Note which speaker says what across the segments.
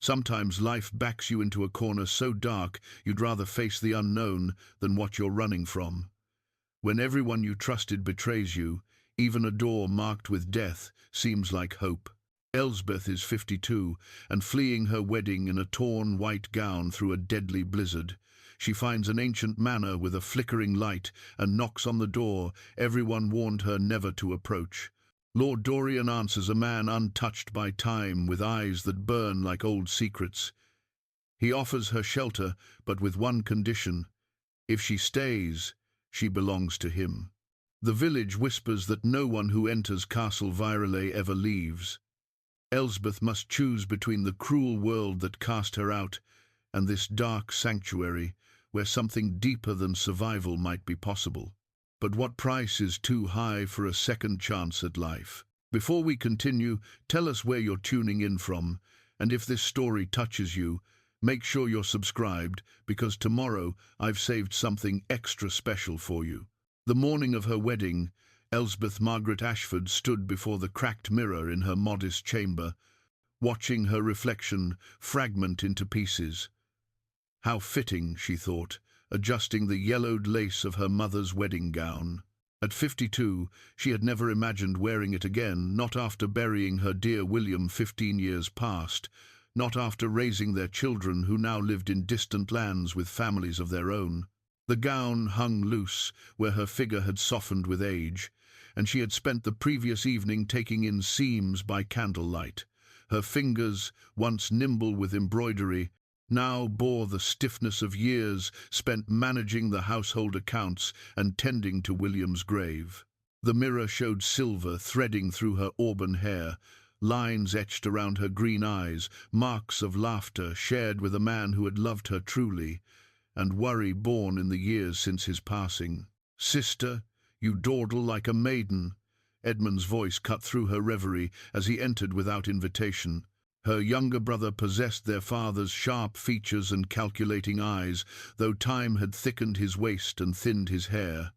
Speaker 1: Sometimes life backs you into a corner so dark you'd rather face the unknown than what you're running from. When everyone you trusted betrays you, even a door marked with death seems like hope. Elsbeth is 52 and fleeing her wedding in a torn white gown through a deadly blizzard. She finds an ancient manor with a flickering light and knocks on the door everyone warned her never to approach. Lord Dorian answers, a man untouched by time, with eyes that burn like old secrets. He offers her shelter, but with one condition. If she stays, she belongs to him. The village whispers that no one who enters Castle Virelay ever leaves. Elsbeth must choose between the cruel world that cast her out and this dark sanctuary where something deeper than survival might be possible. But what price is too high for a second chance at life? Before we continue, tell us where you're tuning in from, and if this story touches you, make sure you're subscribed, because tomorrow I've saved something extra special for you. The morning of her wedding, Elsbeth Margaret Ashford stood before the cracked mirror in her modest chamber, watching her reflection fragment into pieces. How fitting, she thought, adjusting the yellowed lace of her mother's wedding gown. At 52, she had never imagined wearing it again, not after burying her dear William 15 years past, not after raising their children who now lived in distant lands with families of their own. The gown hung loose where her figure had softened with age, and she had spent the previous evening taking in seams by candlelight. Her fingers, once nimble with embroidery, now bore the stiffness of years spent managing the household accounts and tending to William's grave. The mirror showed silver threading through her auburn hair, lines etched around her green eyes, marks of laughter shared with a man who had loved her truly, and worry born in the years since his passing. "Sister, you dawdle like a maiden." Edmund's voice cut through her reverie as he entered without invitation. Her younger brother possessed their father's sharp features and calculating eyes, though time had thickened his waist and thinned his hair.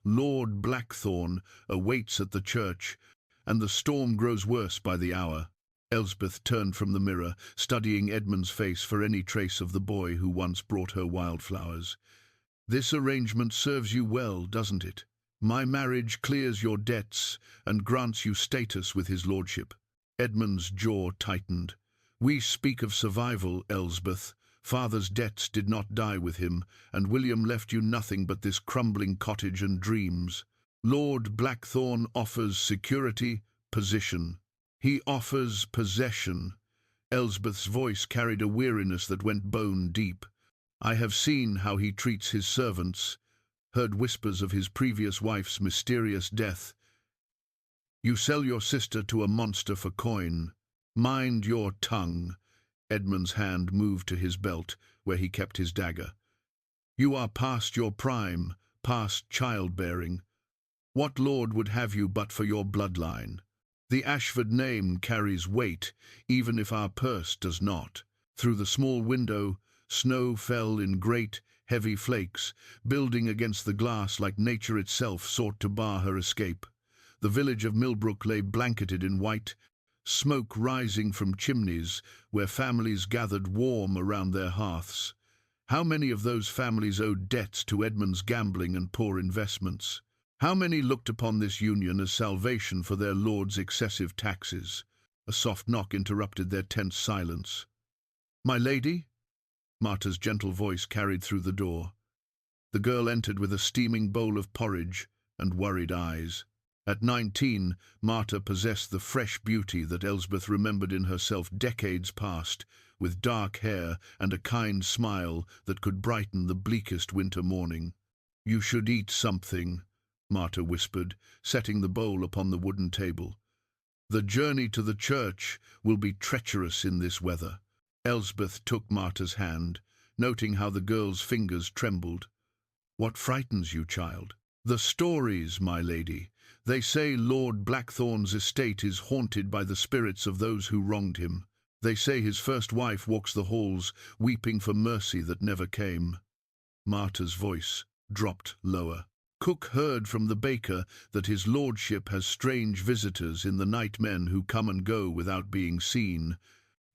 Speaker 1: Lord Blackthorn awaits at the church, and the storm grows worse by the hour. Elsbeth turned from the mirror, studying Edmund's face for any trace of the boy who once brought her wildflowers. "This arrangement serves you well, doesn't it? My marriage clears your debts and grants you status with his lordship." Edmund's jaw tightened. "We speak of survival, Elsbeth. Father's debts did not die with him, and William left you nothing but this crumbling cottage and dreams. Lord Blackthorn offers security, position. He offers possession." Elsbeth's voice carried a weariness that went bone deep. "I have seen how he treats his servants, heard whispers of his previous wife's mysterious death. You sell your sister to a monster for coin. Mind your tongue." Edmund's hand moved to his belt, where he kept his dagger. "You are past your prime, past childbearing. What lord would have you but for your bloodline? The Ashford name carries weight, even if our purse does not." Through the small window, snow fell in great, heavy flakes, building against the glass like nature itself sought to bar her escape. The village of Millbrook lay blanketed in white, smoke rising from chimneys where families gathered warm around their hearths. How many of those families owed debts to Edmund's gambling and poor investments? How many looked upon this union as salvation for their lord's excessive taxes? A soft knock interrupted their tense silence. "My lady?" Marta's gentle voice carried through the door. The girl entered with a steaming bowl of porridge and worried eyes. At 19, Marta possessed the fresh beauty that Elsbeth remembered in herself decades past, with dark hair and a kind smile that could brighten the bleakest winter morning. "You should eat something," Marta whispered, setting the bowl upon the wooden table. "The journey to the church will be treacherous in this weather." Elsbeth took Marta's hand, noting how the girl's fingers trembled. "What frightens you, child?" "The stories, my lady. They say Lord Blackthorn's estate is haunted by the spirits of those who wronged him. They say his first wife walks the halls, weeping for mercy that never came." Marta's voice dropped lower. "Cook heard from the baker that his lordship has strange visitors in the night, men who come and go without being seen.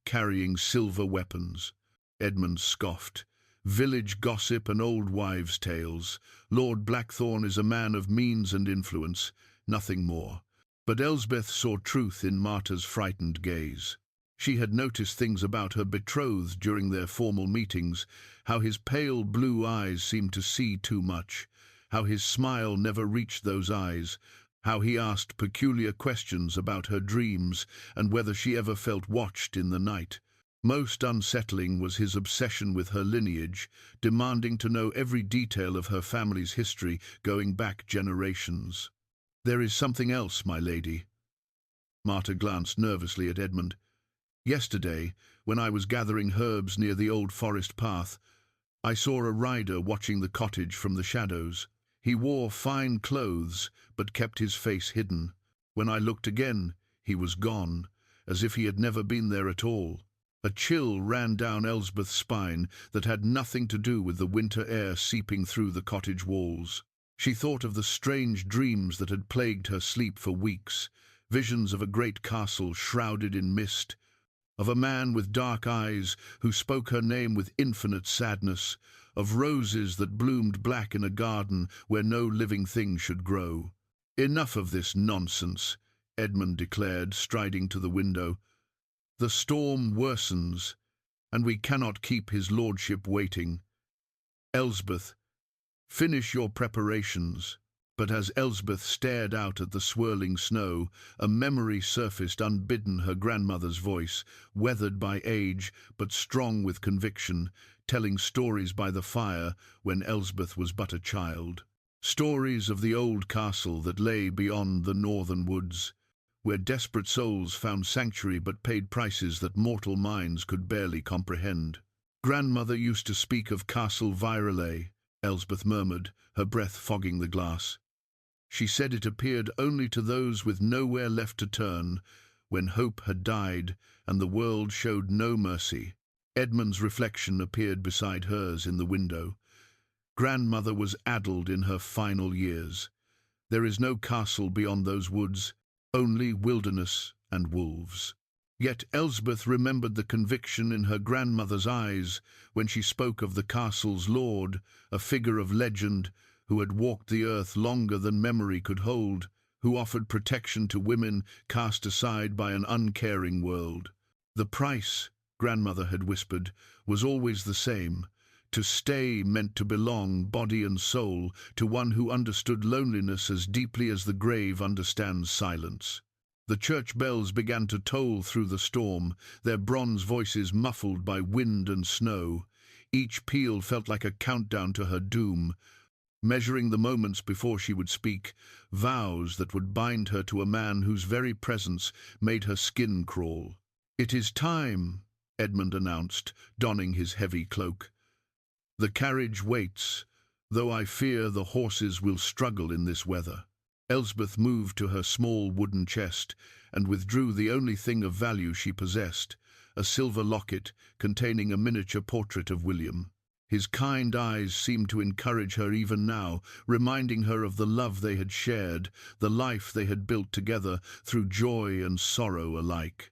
Speaker 1: carrying silver weapons. Edmund scoffed. Village gossip and old wives' tales. Lord Blackthorn is a man of means and influence, nothing more. But Elsbeth saw truth in Marta's frightened gaze. She had noticed things about her betrothed during their formal meetings, how his pale blue eyes seemed to see too much, how his smile never reached those eyes, how he asked peculiar questions about her dreams and whether she ever felt watched in the night. Most unsettling was his obsession with her lineage, demanding to know every detail of her family's history going back generations. "There is something else, my lady." Marta glanced nervously at Edmund. "Yesterday, when I was gathering herbs near the old forest path, I saw a rider watching the cottage from the shadows. He wore fine clothes, but kept his face hidden. When I looked again, he was gone, as if he had never been there at all." A chill ran down Elsbeth's spine that had nothing to do with the winter air seeping through the cottage walls. She thought of the strange dreams that had plagued her sleep for weeks, visions of a great castle shrouded in mist, of a man with dark eyes who spoke her name with infinite sadness, of roses that bloomed black in a garden where no living thing should grow. "Enough of this nonsense," Edmund declared, striding to the window. "The storm worsens, and we cannot keep his lordship waiting. Elsbeth, finish your preparations." But as Elsbeth stared out at the swirling snow, a memory surfaced unbidden, her grandmother's voice, weathered by age but strong with conviction, telling stories by the fire when Elsbeth was but a child. Stories of the old castle that lay beyond the northern woods, where desperate souls found sanctuary but paid prices that mortal minds could barely comprehend. "Grandmother used to speak of Castle Virelay," Elsbeth murmured, her breath fogging the glass. "She said it appeared only to those with nowhere left to turn, when hope had died and the world showed no mercy." Edmund's reflection appeared beside hers in the window. Grandmother was addled in her final years. There is no castle beyond those woods, only wilderness and wolves. Yet Elsbeth remembered the conviction in her grandmother's eyes when she spoke of the castle's lord, a figure of legend who had walked the earth longer than memory could hold, who offered protection to women cast aside by an uncaring world. The price, grandmother had whispered, was always the same. To stay meant to belong, body and soul, to one who understood loneliness as deeply as the grave understands silence. The church bells began to toll through the storm, their bronze voices muffled by wind and snow. Each peal felt like a countdown to her doom, measuring the moments before she would speak, vows that would bind her to a man whose very presence made her skin crawl. "It is time," Edmund announced, donning his heavy cloak. "The carriage waits, though I fear the horses will struggle in this weather." Elsbeth moved to her small wooden chest and withdrew the only thing of value she possessed, a silver locket containing a miniature portrait of William. His kind eyes seemed to encourage her even now, reminding her of the love they had shared, the life they had built together through joy and sorrow alike.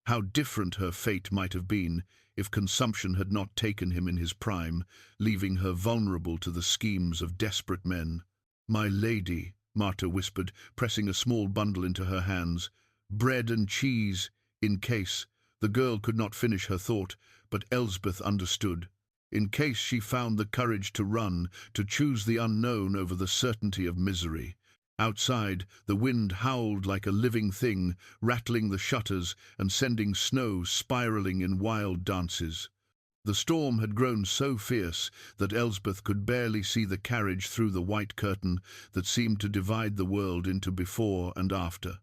Speaker 1: How different her fate might have been if consumption had not taken him in his prime, leaving her vulnerable to the schemes of desperate men. "My lady," Marta whispered, pressing a small bundle into her hands. "Bread and cheese, in case—" The girl could not finish her thought, but Elsbeth understood. In case she found the courage to run, to choose the unknown over the certainty of misery. Outside, the wind howled like a living thing, rattling the shutters and sending snow spiraling in wild dances. The storm had grown so fierce that Elsbeth could barely see the carriage through the white curtain that seemed to divide the world into before and after.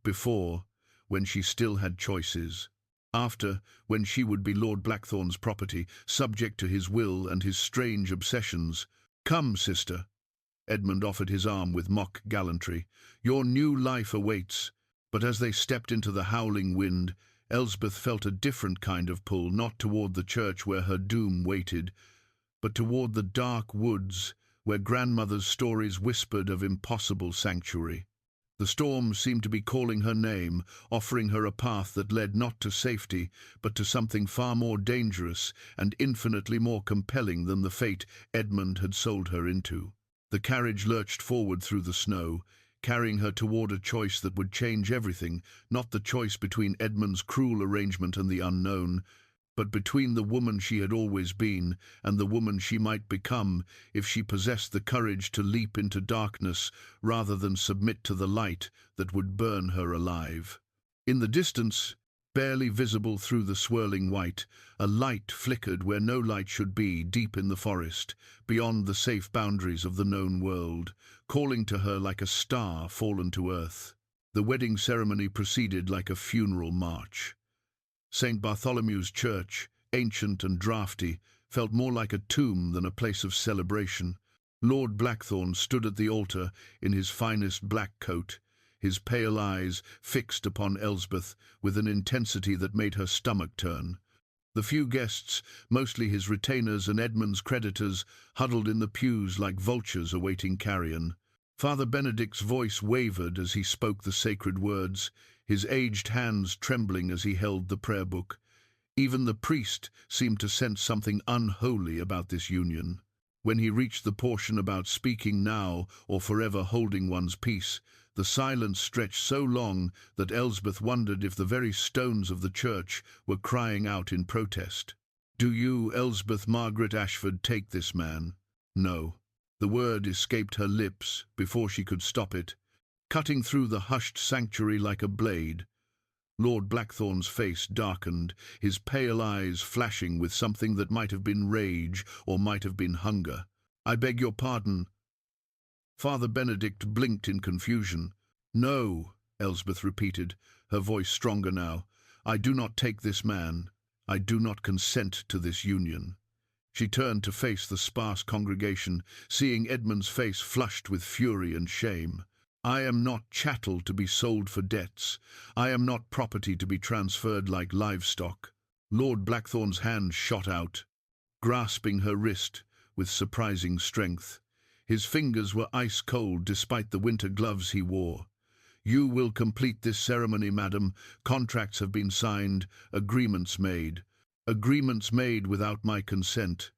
Speaker 1: Before, when she still had choices. After, when she would be Lord Blackthorn's property, subject to his will and his strange obsessions. "Come, sister." Edmund offered his arm with mock gallantry. "Your new life awaits." But as they stepped into the howling wind, Elsbeth felt a different kind of pull, not toward the church where her doom waited, but toward the dark woods where grandmother's stories whispered of impossible sanctuary. The storm seemed to be calling her name, offering her a path that led not to safety, but to something far more dangerous and infinitely more compelling than the fate Edmund had sold her into. The carriage lurched forward through the snow, carrying her toward a choice that would change everything, not the choice between Edmund's cruel arrangement and the unknown, but between the woman she had always been and the woman she might become if she possessed the courage to leap into darkness rather than submit to the light that would burn her alive. In the distance, barely visible through the swirling white, a light flickered where no light should be, deep in the forest, beyond the safe boundaries of the known world, calling to her like a star fallen to earth. The wedding ceremony proceeded like a funeral march. St. Bartholomew's Church, ancient and draughty, felt more like a tomb than a place of celebration. Lord Blackthorn stood at the altar in his finest black coat, his pale eyes fixed upon Elsbeth with an intensity that made her stomach turn. The few guests, mostly his retainers and Edmund's creditors, huddled in the pews like vultures awaiting carrion. Father Benedict's voice wavered as he spoke the sacred words, his aged hands trembling as he held the prayer book. Even the priest seemed to sense something unholy about this union. When he reached the portion about speaking now or forever holding one's peace, the silence stretched so long that Elsbeth wondered if the very stones of the church were crying out in protest. "Do you, Elsbeth Margaret Ashford, take this man?" No. The word escaped her lips before she could stop it, cutting through the hushed sanctuary like a blade. Lord Blackthorn's face darkened, his pale eyes flashing with something that might have been rage or might have been hunger. "I beg your pardon." Father Benedict blinked in confusion. "No," Elsbeth repeated, her voice stronger now. "I do not take this man. I do not consent to this union." She turned to face the sparse congregation, seeing Edmund's face flushed with fury and shame. "I am not chattel to be sold for debts. I am not property to be transferred like livestock." Lord Blackthorn's hand shot out, grasping her wrist with surprising strength. His fingers were ice-cold despite the winter gloves he wore. "You will complete this ceremony, madam. Contracts have been signed, agreements made. Agreements made without my consent."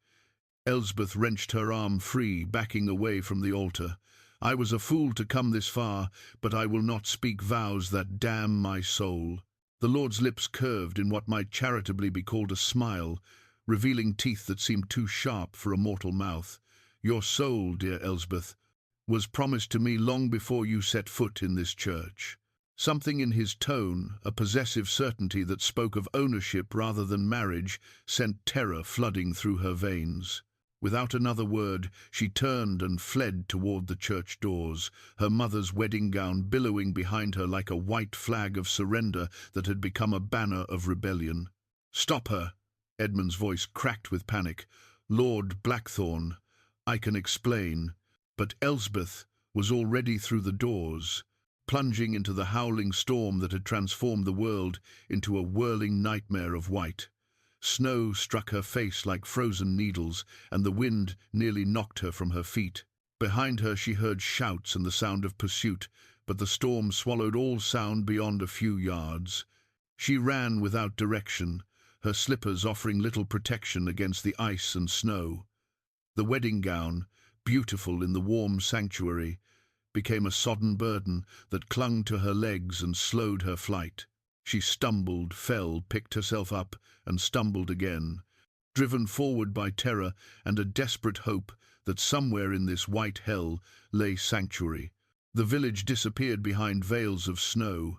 Speaker 1: Elsbeth wrenched her arm free, backing away from the altar. "I was a fool to come this far, but I will not speak vows that damn my soul." The Lord's lips curved in what might charitably be called a smile, revealing teeth that seemed too sharp for a mortal mouth. "Your soul, dear Elsbeth, was promised to me long before you set foot in this church." Something in his tone, a possessive certainty that spoke of ownership rather than marriage, sent terror flooding through her veins. Without another word, she turned and fled toward the church doors, her mother's wedding gown billowing behind her like a white flag of surrender that had become a banner of rebellion. "Stop her!" Edmund's voice cracked with panic. "Lord Blackthorn, I can explain." But Elsbeth was already through the doors, plunging into the howling storm that had transformed the world into a whirling nightmare of white. Snow struck her face like frozen needles, and the wind nearly knocked her from her feet. Behind her she heard shouts and the sound of pursuit, but the storm swallowed all sound beyond a few yards. She ran without direction, her slippers offering little protection against the ice and snow. The wedding gown, beautiful in the warm sanctuary, became a sodden burden that clung to her legs and slowed her flight. She stumbled, fell, picked herself up, and stumbled again, driven forward by terror and a desperate hope that somewhere in this white hell lay sanctuary. The village disappeared behind veils of snow.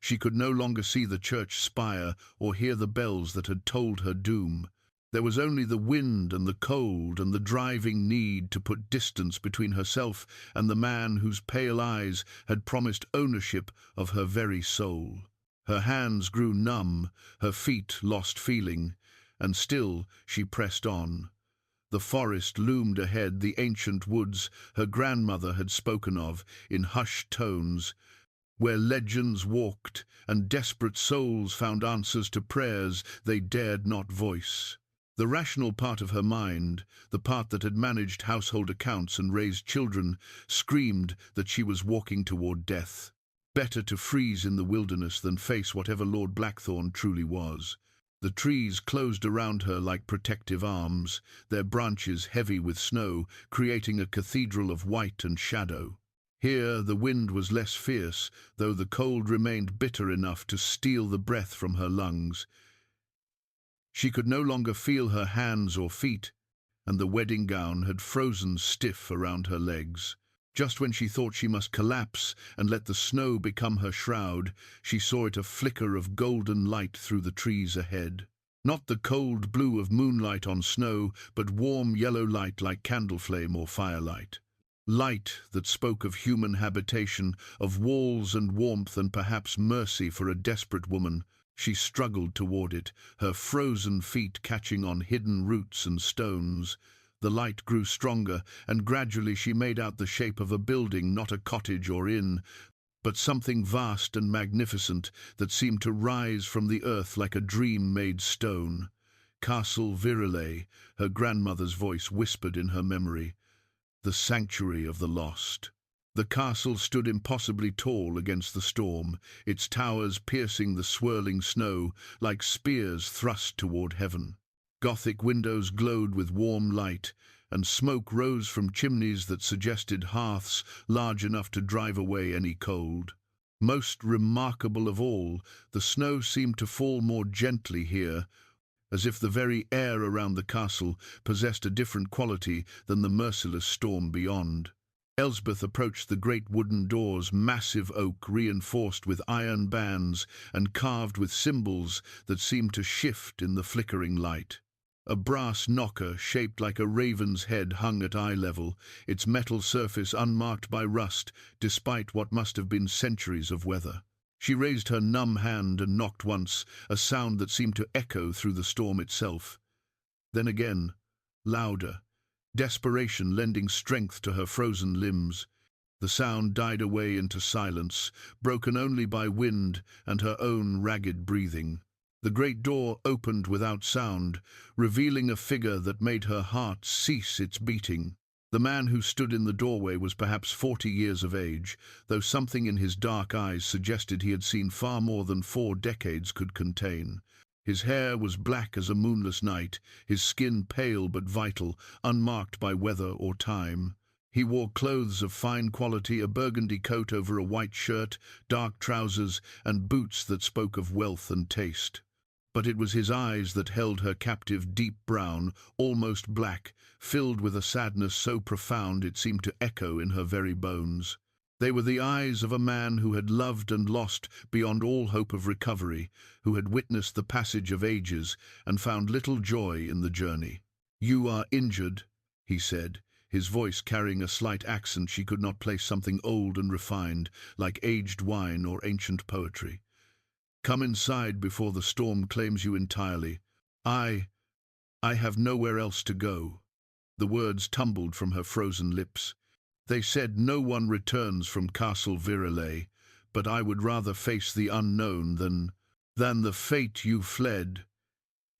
Speaker 1: She could no longer see the church spire or hear the bells that had told her doom. There was only the wind and the cold and the driving need to put distance between herself and the man whose pale eyes had promised ownership of her very soul. Her hands grew numb, her feet lost feeling, and still she pressed on. The forest loomed ahead, the ancient woods her grandmother had spoken of in hushed tones, where legends walked and desperate souls found answers to prayers they dared not voice. The rational part of her mind, the part that had managed household accounts and raised children, screamed that she was walking toward death. Better to freeze in the wilderness than face whatever Lord Blackthorn truly was. The trees closed around her like protective arms, their branches heavy with snow, creating a cathedral of white and shadow. Here the wind was less fierce, though the cold remained bitter enough to steal the breath from her lungs. She could no longer feel her hands or feet, and the wedding gown had frozen stiff around her legs. Just when she thought she must collapse and let the snow become her shroud, she saw it a flicker of golden light through the trees ahead. Not the cold blue of moonlight on snow, but warm yellow light like candle flame or firelight. Light that spoke of human habitation, of walls and warmth and perhaps mercy for a desperate woman. She struggled toward it, her frozen feet catching on hidden roots and stones. The light grew stronger, and gradually she made out the shape of a building, not a cottage or inn, but something vast and magnificent that seemed to rise from the earth like a dream made stone. Castle Virelay, her grandmother's voice whispered in her memory. The sanctuary of the lost. The castle stood impossibly tall against the storm, its towers piercing the swirling snow like spears thrust toward heaven. Gothic windows glowed with warm light, and smoke rose from chimneys that suggested hearths large enough to drive away any cold. Most remarkable of all, the snow seemed to fall more gently here, as if the very air around the castle possessed a different quality than the merciless storm beyond. Elsbeth approached the great wooden doors, massive oak reinforced with iron bands and carved with symbols that seemed to shift in the flickering light. A brass knocker shaped like a raven's head hung at eye level, its metal surface unmarked by rust, despite what must have been centuries of weather. She raised her numb hand and knocked once, a sound that seemed to echo through the storm itself. Then again, louder, desperation lending strength to her frozen limbs. The sound died away into silence, broken only by wind and her own ragged breathing. The great door opened without sound, revealing a figure that made her heart cease its beating. The man who stood in the doorway was perhaps 40 years of age, though something in his dark eyes suggested he had seen far more than 4 decades could contain. His hair was black as a moonless night, his skin pale but vital, unmarked by weather or time. He wore clothes of fine quality, a burgundy coat over a white shirt, dark trousers, and boots that spoke of wealth and taste. But it was his eyes that held her captive, deep brown, almost black, filled with a sadness so profound it seemed to echo in her very bones. They were the eyes of a man who had loved and lost beyond all hope of recovery, who had witnessed the passage of ages and found little joy in the journey. "You are injured," he said, his voice carrying a slight accent she could not place, something old and refined, like aged wine or ancient poetry. "Come inside before the storm claims you entirely. I have nowhere else to go." The words tumbled from her frozen lips. "They said no one returns from Castle Virelay, but I would rather face the unknown than the fate you fled."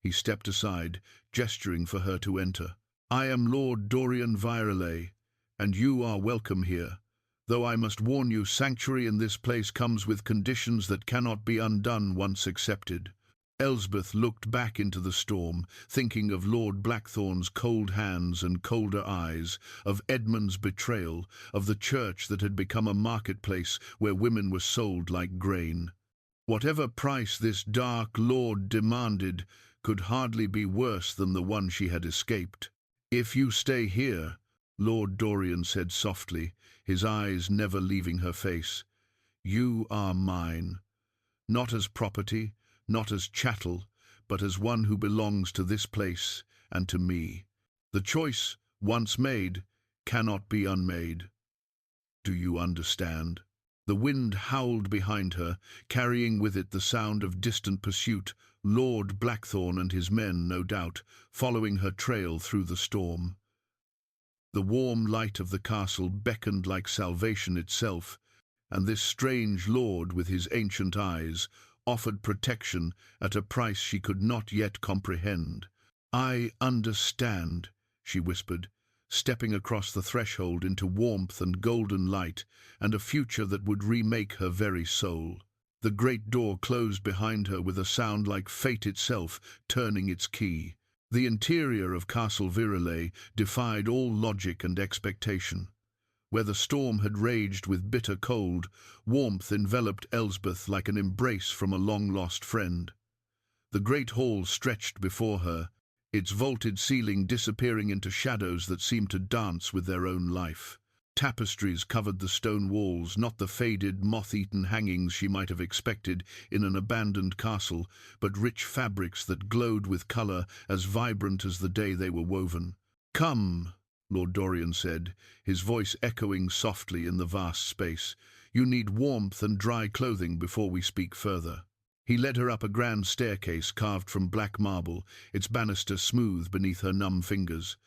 Speaker 1: He stepped aside, gesturing for her to enter. "I am Lord Dorian Virelay, and you are welcome here. Though I must warn you, sanctuary in this place comes with conditions that cannot be undone once accepted." Elsbeth looked back into the storm, thinking of Lord Blackthorn's cold hands and colder eyes, of Edmund's betrayal, of the church that had become a marketplace where women were sold like grain. Whatever price this dark lord demanded could hardly be worse than the one she had escaped. "If you stay here," Lord Dorian said softly, his eyes never leaving her face, "you are mine, not as property, not as chattel, but as one who belongs to this place and to me. The choice, once made, cannot be unmade. Do you understand?" The wind howled behind her, carrying with it the sound of distant pursuit, Lord Blackthorn and his men, no doubt, following her trail through the storm. The warm light of the castle beckoned like salvation itself, and this strange lord with his ancient eyes offered protection at a price she could not yet comprehend. "I understand," she whispered. stepping across the threshold into warmth and golden light, and a future that would remake her very soul. The great door closed behind her with a sound like fate itself turning its key. The interior of Castle Virelay defied all logic and expectation. Where the storm had raged with bitter cold, warmth enveloped Elsbeth like an embrace from a long-lost friend. The great hall stretched before her, its vaulted ceiling disappearing into shadows that seemed to dance with their own life. Tapestries covered the stone walls, not the faded, moth-eaten hangings she might have expected in an abandoned castle, but rich fabrics that glowed with colour as vibrant as the day they were woven. "Come," Lord Dorian said, his voice echoing softly in the vast space. "You need warmth and dry clothing before we speak further." He led her up a grand staircase carved from black marble, its banister smooth beneath her numb fingers.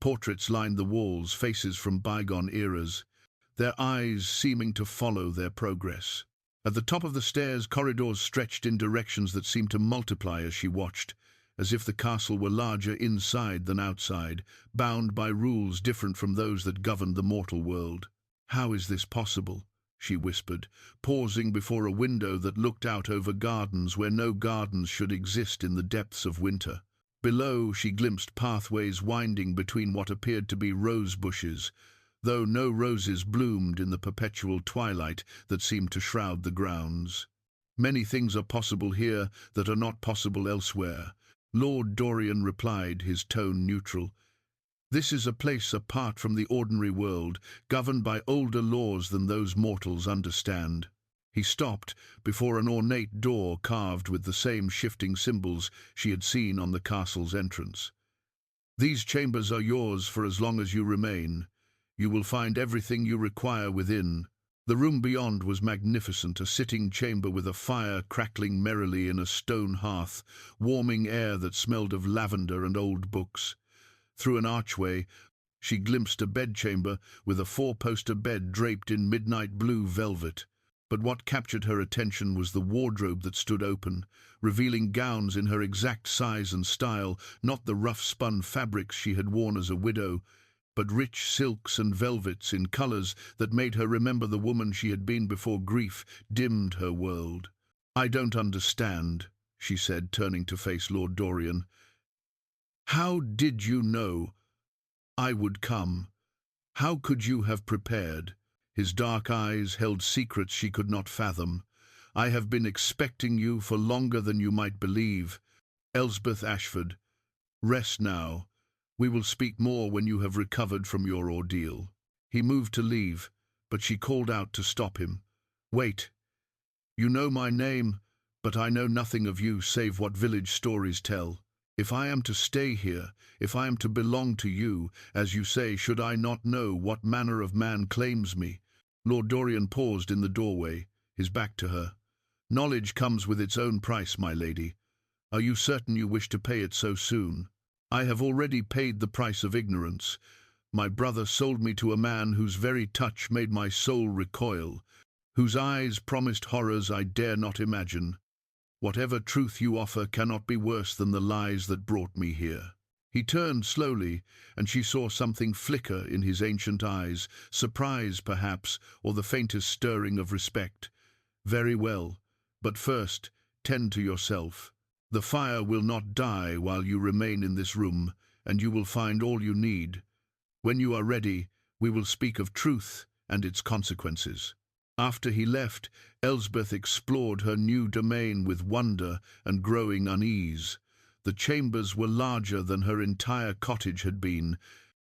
Speaker 1: Portraits lined the walls, faces from bygone eras, their eyes seeming to follow their progress. At the top of the stairs, corridors stretched in directions that seemed to multiply as she watched, as if the castle were larger inside than outside, bound by rules different from those that governed the mortal world. "How is this possible?" she whispered, pausing before a window that looked out over gardens where no gardens should exist in the depths of winter. Below, she glimpsed pathways winding between what appeared to be rose bushes, though no roses bloomed in the perpetual twilight that seemed to shroud the grounds. "Many things are possible here that are not possible elsewhere," Lord Dorian replied, his tone neutral. "This is a place apart from the ordinary world, governed by older laws than those mortals understand." He stopped before an ornate door carved with the same shifting symbols she had seen on the castle's entrance. "These chambers are yours for as long as you remain. You will find everything you require within." The room beyond was magnificent, a sitting chamber with a fire crackling merrily in a stone hearth, warming air that smelled of lavender and old books. Through an archway, she glimpsed a bedchamber with a four-poster bed draped in midnight blue velvet. But what captured her attention was the wardrobe that stood open, revealing gowns in her exact size and style, not the rough-spun fabrics she had worn as a widow, but rich silks and velvets in colours that made her remember the woman she had been before grief dimmed her world. "I don't understand," she said, turning to face Lord Dorian. "How did you know I would come? How could you have prepared?" His dark eyes held secrets she could not fathom. "I have been expecting you for longer than you might believe. Elsbeth Ashford, rest now. We will speak more when you have recovered from your ordeal." He moved to leave, but she called out to stop him. "Wait. You know my name, but I know nothing of you save what village stories tell. If I am to stay here, if I am to belong to you, as you say, should I not know what manner of man claims me?" Lord Dorian paused in the doorway, his back to her. "Knowledge comes with its own price, my lady. Are you certain you wish to pay it so soon?" "I have already paid the price of ignorance. My brother sold me to a man whose very touch made my soul recoil, whose eyes promised horrors I dare not imagine. Whatever truth you offer cannot be worse than the lies that brought me here." He turned slowly, and she saw something flicker in his ancient eyes, surprise, perhaps, or the faintest stirring of respect. "Very well, but first, tend to yourself. The fire will not die while you remain in this room, and you will find all you need. When you are ready, we will speak of truth and its consequences." After he left, Elsbeth explored her new domain with wonder and growing unease. The chambers were larger than her entire cottage had been,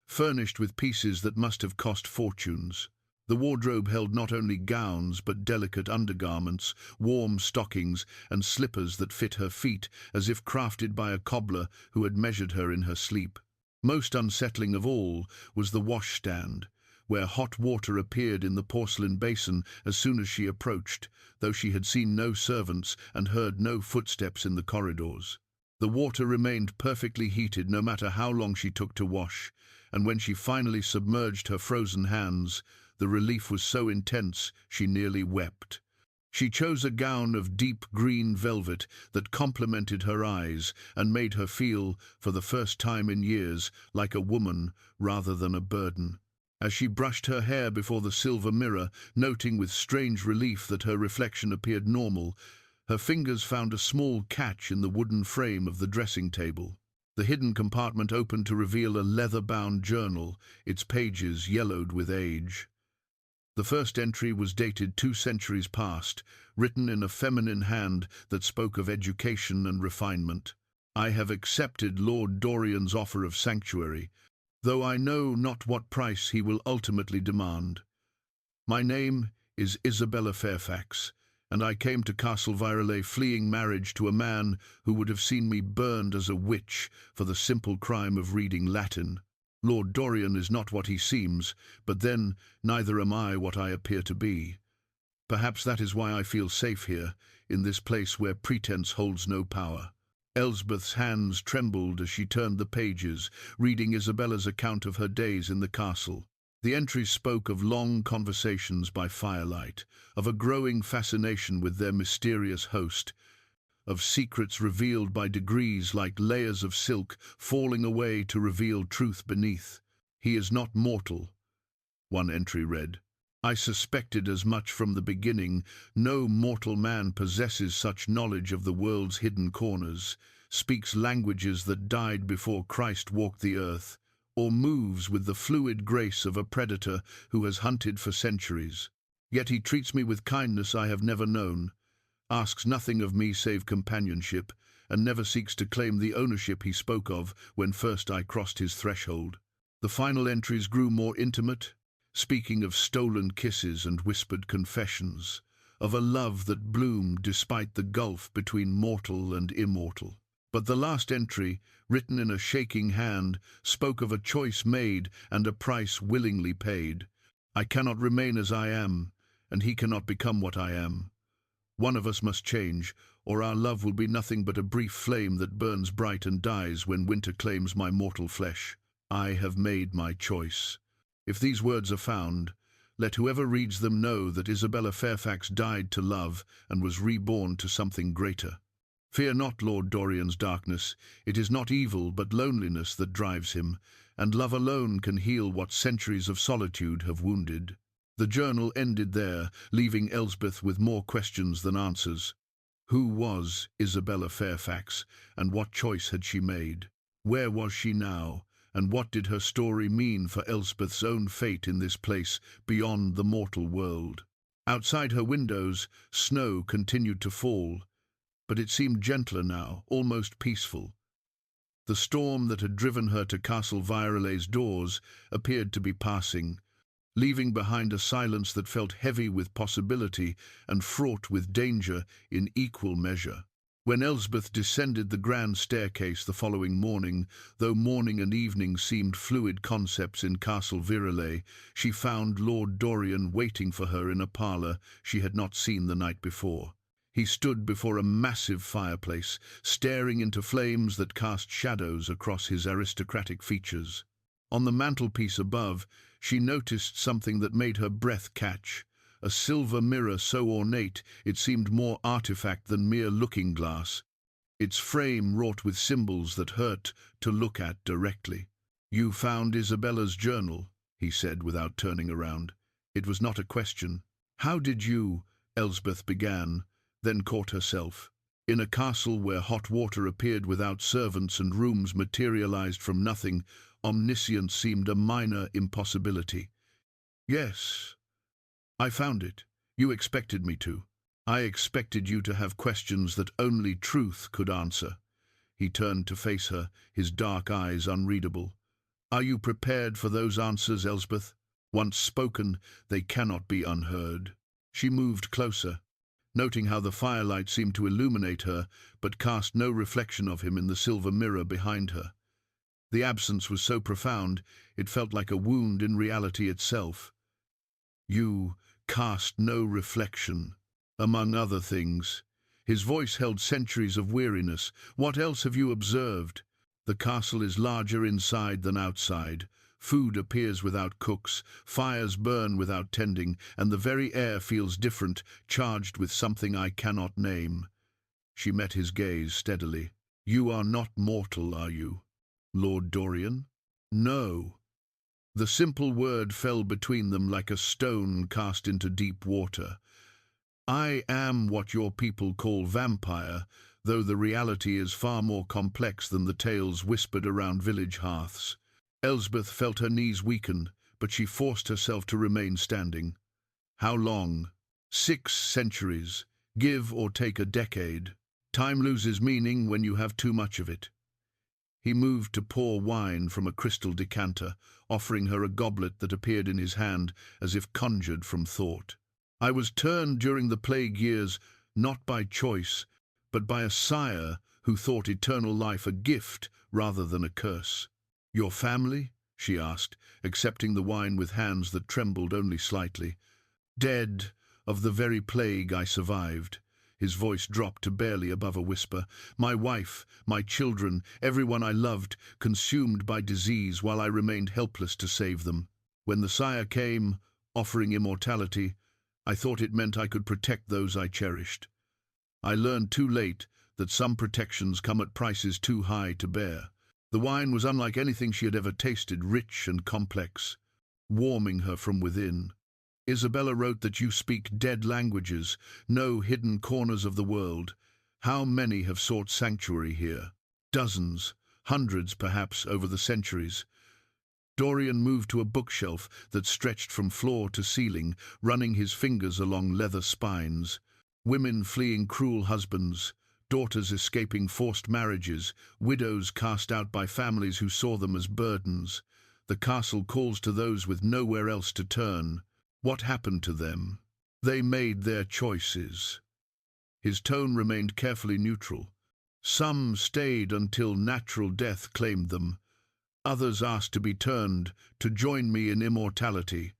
Speaker 1: furnished with pieces that must have cost fortunes. The wardrobe held not only gowns but delicate undergarments, warm stockings, and slippers that fit her feet, as if crafted by a cobbler who had measured her in her sleep. Most unsettling of all was the washstand, where hot water appeared in the porcelain basin as soon as she approached, though she had seen no servants and heard no footsteps in the corridors. The water remained perfectly heated no matter how long she took to wash, and when she finally submerged her frozen hands, the relief was so intense she nearly wept. She chose a gown of deep green velvet that complemented her eyes and made her feel, for the first time in years, like a woman rather than a burden. As she brushed her hair before the silver mirror, noting with strange relief that her reflection appeared normal, her fingers found a small catch in the wooden frame of the dressing table. The hidden compartment opened to reveal a leather-bound journal, its pages yellowed with age. The first entry was dated 2 centuries past, written in a feminine hand that spoke of education and refinement. I have accepted Lord Dorian's offer of sanctuary, though I know not what price he will ultimately demand. My name is Isabella Fairfax, and I came to Castle Virelay fleeing marriage to a man who would have seen me burned as a witch for the simple crime of reading Latin. Lord Dorian is not what he seems, but then neither am I what I appear to be. Perhaps that is why I feel safe here, in this place where pretense holds no power. Elsbeth's hands trembled as she turned the pages, reading Isabella's account of her days in the castle. The entries spoke of long conversations by firelight, of a growing fascination with their mysterious host, of secrets revealed by degrees like layers of silk falling away to reveal truth beneath. He is not mortal, one entry read. I suspected as much from the beginning. No mortal man possesses such knowledge of the world's hidden corners, speaks languages that died before Christ walked the earth, or moves with the fluid grace of a predator who has hunted for centuries. Yet he treats me with kindness I have never known, asks nothing of me save companionship, and never seeks to claim the ownership he spoke of when first I crossed his threshold. The final entries grew more intimate, speaking of stolen kisses and whispered confessions, of a love that bloomed despite the gulf between mortal and immortal. But the last entry, written in a shaking hand, spoke of a choice made and a price willingly paid. I cannot remain as I am, and he cannot become what I am. One of us must change, or our love will be nothing but a brief flame that burns bright and dies when winter claims my mortal flesh. I have made my choice. If these words are found, let whoever reads them know that Isabella Fairfax died to love and was reborn to something greater. Fear not Lord Dorian's darkness. It is not evil but loneliness that drives him, and love alone can heal what centuries of solitude have wounded. The journal ended there, leaving Elsbeth with more questions than answers. Who was Isabella Fairfax, and what choice had she made? Where was she now, and what did her story mean for Elsbeth's own fate in this place beyond the mortal world? Outside her windows, snow continued to fall, but it seemed gentler now, almost peaceful. The storm that had driven her to Castle Virelay's doors appeared to be passing, leaving behind a silence that felt heavy with possibility and fraught with danger in equal measure. When Elsbeth descended the grand staircase the following morning, though morning and evening seemed fluid concepts in Castle Virelay, she found Lord Dorian waiting for her in a parlour she had not seen the night before. He stood before a massive fireplace, staring into flames that cast shadows across his aristocratic features. On the mantelpiece above, she noticed something that made her breath catch, a silver mirror so ornate it seemed more artifact than mere looking-glass, its frame wrought with symbols that hurt to look at directly. "You found Isabella's journal," he said without turning around. It was not a question. "How did you," Elsbeth began, then caught herself. In a castle where hot water appeared without servants and rooms materialized from nothing, omniscience seemed a minor impossibility. "Yes, I found it. You expected me to. I expected you to have questions that only truth could answer." He turned to face her, his dark eyes unreadable. "Are you prepared for those answers, Elsbeth? Once spoken, they cannot be unheard." She moved closer, noting how the firelight seemed to illuminate her, but cast no reflection of him in the silver mirror behind her. The absence was so profound, it felt like a wound in reality itself. "You cast no reflection, among other things." His voice held centuries of weariness. "What else have you observed? The castle is larger inside than outside, Food appears without cooks, fires burn without tending, and the very air feels different, charged with something I cannot name. She met his gaze steadily. You are not mortal, are you, Lord Dorian? No. The simple word fell between them like a stone cast into deep water. I am what your people call vampire, though the reality is far more complex than the tales whispered around village hearths. Elsbeth felt her knees weaken, but she forced herself to remain standing. How long? 6 centuries. Give or take a decade. Time loses meaning when you have too much of it. He moved to pour wine from a crystal decanter, offering her a goblet that appeared in his hand as if conjured from thought. I was turned during the plague years, not by choice, but by a sire who thought eternal life a gift rather than a curse. Your family? She asked, accepting the wine with hands that trembled only slightly. Dead of the very plague I survived. His voice dropped to barely above a whisper. My wife, my children, everyone I loved, consumed by disease while I remained helpless to save them. When the sire came, offering immortality, I thought it meant I could protect those I cherished. I learned too late that some protections come at prices too high to bear. The wine was unlike anything she had ever tasted, rich and complex, warming her from within. Isabella wrote that you speak dead languages, no hidden corners of the world. How many have sought sanctuary here? Dozens, hundreds perhaps, over the centuries. Dorian moved to a bookshelf that stretched from floor to ceiling, running his fingers along leather spines. Women fleeing cruel husbands, daughters escaping forced marriages, widows cast out by families who saw them as burdens. The castle calls to those with nowhere else to turn. What happened to them? They made their choices. His tone remained carefully neutral. Some stayed until natural death claimed them. Others asked to be turned, to join me in immortality.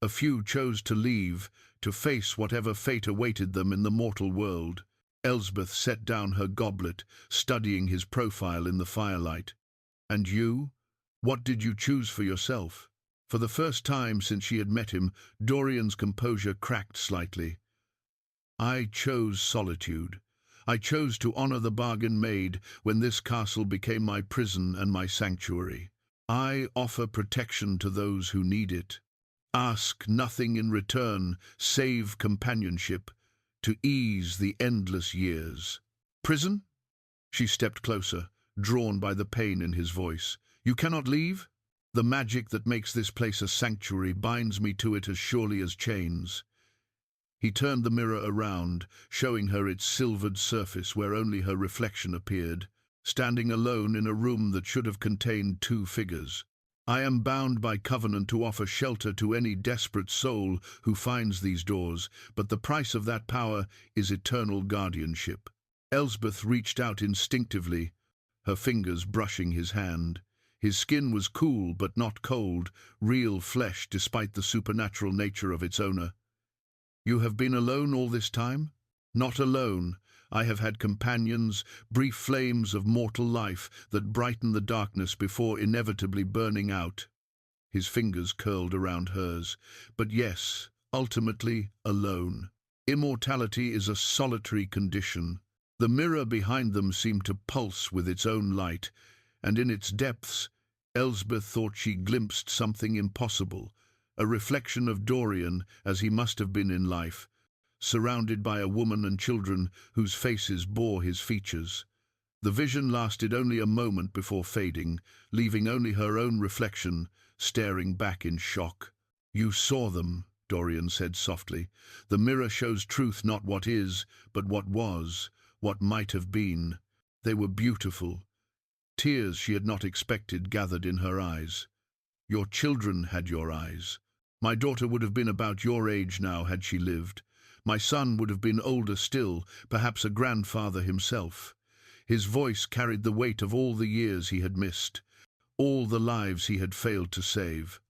Speaker 1: A few chose to leave, to face whatever fate awaited them in the mortal world. Elsbeth set down her goblet, studying his profile in the firelight. And you? What did you choose for yourself? For the first time since she had met him, Dorian's composure cracked slightly. I chose solitude. I chose to honor the bargain made when this castle became my prison and my sanctuary. I offer protection to those who need it. Ask nothing in return, save companionship, to ease the endless years. Prison? She stepped closer, drawn by the pain in his voice. You cannot leave? The magic that makes this place a sanctuary binds me to it as surely as chains. He turned the mirror around, showing her its silvered surface where only her reflection appeared, standing alone in a room that should have contained 2 figures. I am bound by covenant to offer shelter to any desperate soul who finds these doors, but the price of that power is eternal guardianship. Elsbeth reached out instinctively, her fingers brushing his hand. His skin was cool but not cold, real flesh despite the supernatural nature of its owner. You have been alone all this time? Not alone. I have had companions, brief flames of mortal life that brighten the darkness before inevitably burning out. His fingers curled around hers. But yes, ultimately alone. Immortality is a solitary condition. The mirror behind them seemed to pulse with its own light, and in its depths, Elsbeth thought she glimpsed something impossible, a reflection of Dorian as he must have been in life, surrounded by a woman and children whose faces bore his features. The vision lasted only a moment before fading, leaving only her own reflection, staring back in shock. You saw them, Dorian said softly. The mirror shows truth, not what is, but what was, what might have been. They were beautiful. Tears she had not expected gathered in her eyes. Your children had your eyes. My daughter would have been about your age now had she lived. My son would have been older still, perhaps a grandfather himself. His voice carried the weight of all the years he had missed, all the lives he had failed to save.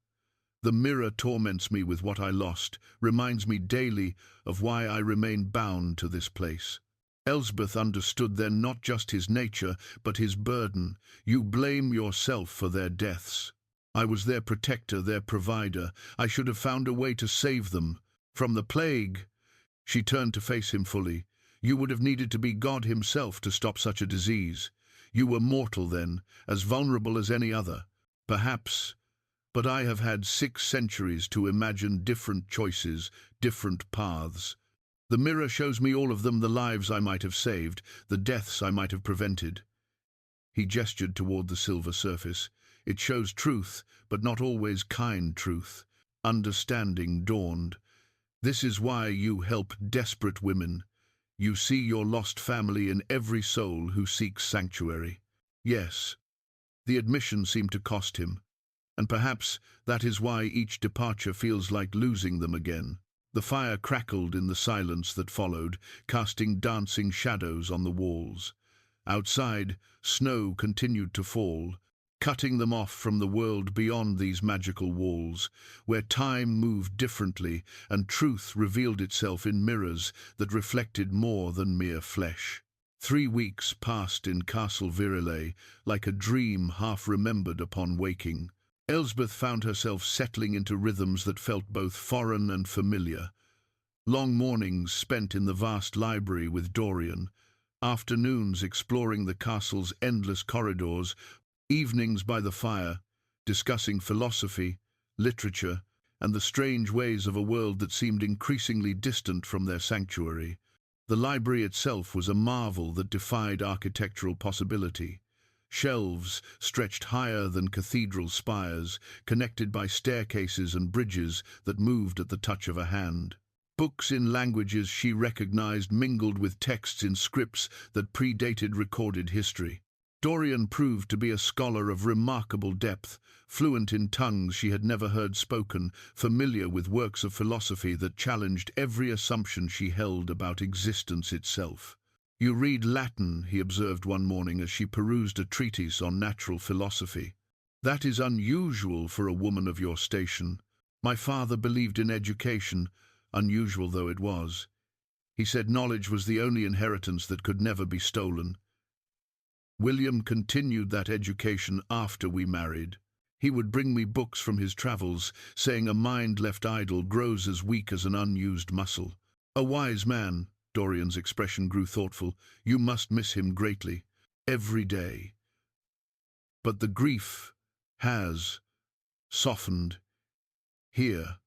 Speaker 1: The mirror torments me with what I lost, reminds me daily of why I remain bound to this place. Elsbeth understood then not just his nature, but his burden. You blame yourself for their deaths. I was their protector, their provider. I should have found a way to save them. From the plague. She turned to face him fully. You would have needed to be God himself to stop such a disease. You were mortal then, as vulnerable as any other. Perhaps, but I have had 6 centuries to imagine different choices, different paths. The mirror shows me all of them, the lives I might have saved, the deaths I might have prevented. He gestured toward the silver surface. It shows truth, but not always kind truth. Understanding dawned. This is why you help desperate women. You see your lost family in every soul who seeks sanctuary. Yes, the admission seemed to cost him, and perhaps that is why each departure feels like losing them again. The fire crackled in the silence that followed, casting dancing shadows on the walls. Outside, snow continued to fall, cutting them off from the world beyond these magical walls, where time moved differently and truth revealed itself in mirrors that reflected more than mere flesh. 3 weeks passed in Castle Virelay, like a dream half remembered upon waking. Elsbeth found herself settling into rhythms that felt both foreign and familiar. Long mornings spent in the vast library with Dorian, afternoons exploring the castle's endless corridors, evenings by the fire, discussing philosophy, literature, and the strange ways of a world that seemed increasingly distant from their sanctuary. The library itself was a marvel that defied architectural possibility. Shelves stretched higher than cathedral spires, connected by staircases and bridges that moved at the touch of a hand. Books in languages she recognized mingled with texts in scripts that predated recorded history. Dorian proved to be a scholar of remarkable depth, fluent in tongues she had never heard spoken, familiar with works of philosophy that challenged every assumption she held about existence itself. You read Latin, he observed one morning as she perused a treatise on natural philosophy. That is unusual for a woman of your station. My father believed in education, unusual though it was. He said knowledge was the only inheritance that could never be stolen. William continued that education after we married. He would bring me books from his travels, saying a mind left idle grows as weak as an unused muscle. A wise man. Dorian's expression grew thoughtful. You must miss him greatly. Every day. But the grief has softened here,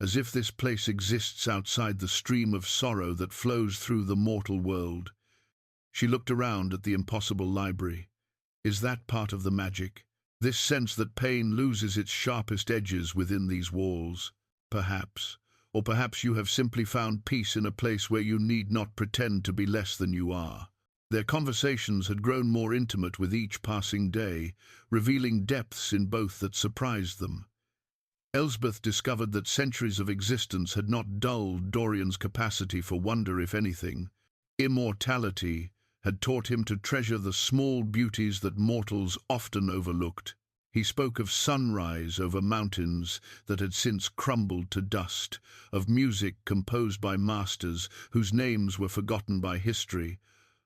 Speaker 1: as if this place exists outside the stream of sorrow that flows through the mortal world. She looked around at the impossible library. Is that part of the magic? This sense that pain loses its sharpest edges within these walls? Perhaps. Or perhaps you have simply found peace in a place where you need not pretend to be less than you are. Their conversations had grown more intimate with each passing day, revealing depths in both that surprised them. Elsbeth discovered that centuries of existence had not dulled Dorian's capacity for wonder, if anything. Immortality had taught him to treasure the small beauties that mortals often overlooked. He spoke of sunrise over mountains that had since crumbled to dust, of music composed by masters whose names were forgotten by history,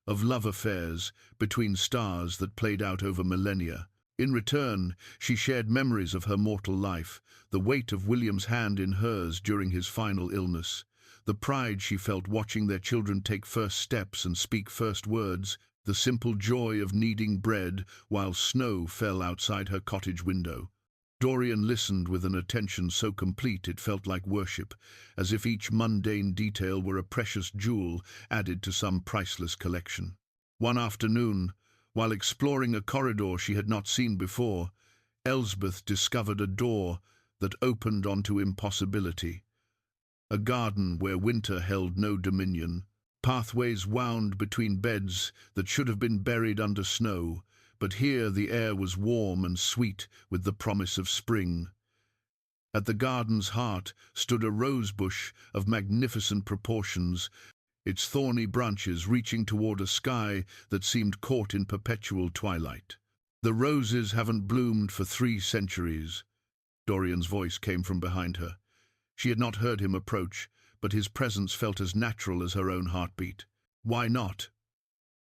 Speaker 1: of love affairs between stars that played out over millennia. In return, she shared memories of her mortal life, the weight of William's hand in hers during his final illness, the pride she felt watching their children take first steps and speak first words, the simple joy of kneading bread while snow fell outside her cottage window. Dorian listened with an attention so complete it felt like worship, as if each mundane detail were a precious jewel added to some priceless collection. One afternoon, while exploring a corridor she had not seen before, Elsbeth discovered a door that opened onto impossibility. A garden where winter held no dominion. Pathways wound between beds that should have been buried under snow, but here the air was warm and sweet with the promise of spring. At the garden's heart stood a rose bush of magnificent proportions, its thorny branches reaching toward a sky that seemed caught in perpetual twilight. The roses haven't bloomed for 3 centuries. Dorian's voice came from behind her. She had not heard him approach, but his presence felt as natural as her own heartbeat. Why not?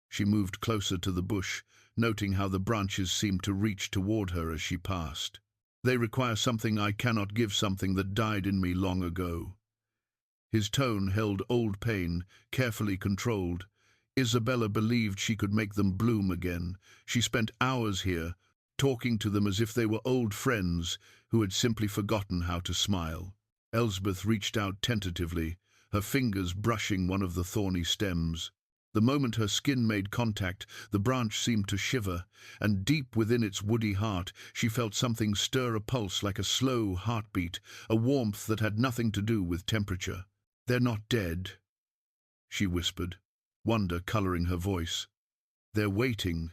Speaker 1: She moved closer to the bush, noting how the branches seemed to reach toward her as she passed. They require something I cannot give, something that died in me long ago." His tone held old pain, carefully controlled. Isabella believed she could make them bloom again. She spent hours here, talking to them as if they were old friends who had simply forgotten how to smile. Elsbeth reached out tentatively, her fingers brushing one of the thorny stems. The moment her skin made contact, the branch seemed to shiver, and deep within its woody heart she felt something stir a pulse like a slow heartbeat, a warmth that had nothing to do with temperature. "They're not dead," she whispered, wonder coloring her voice. "They're waiting."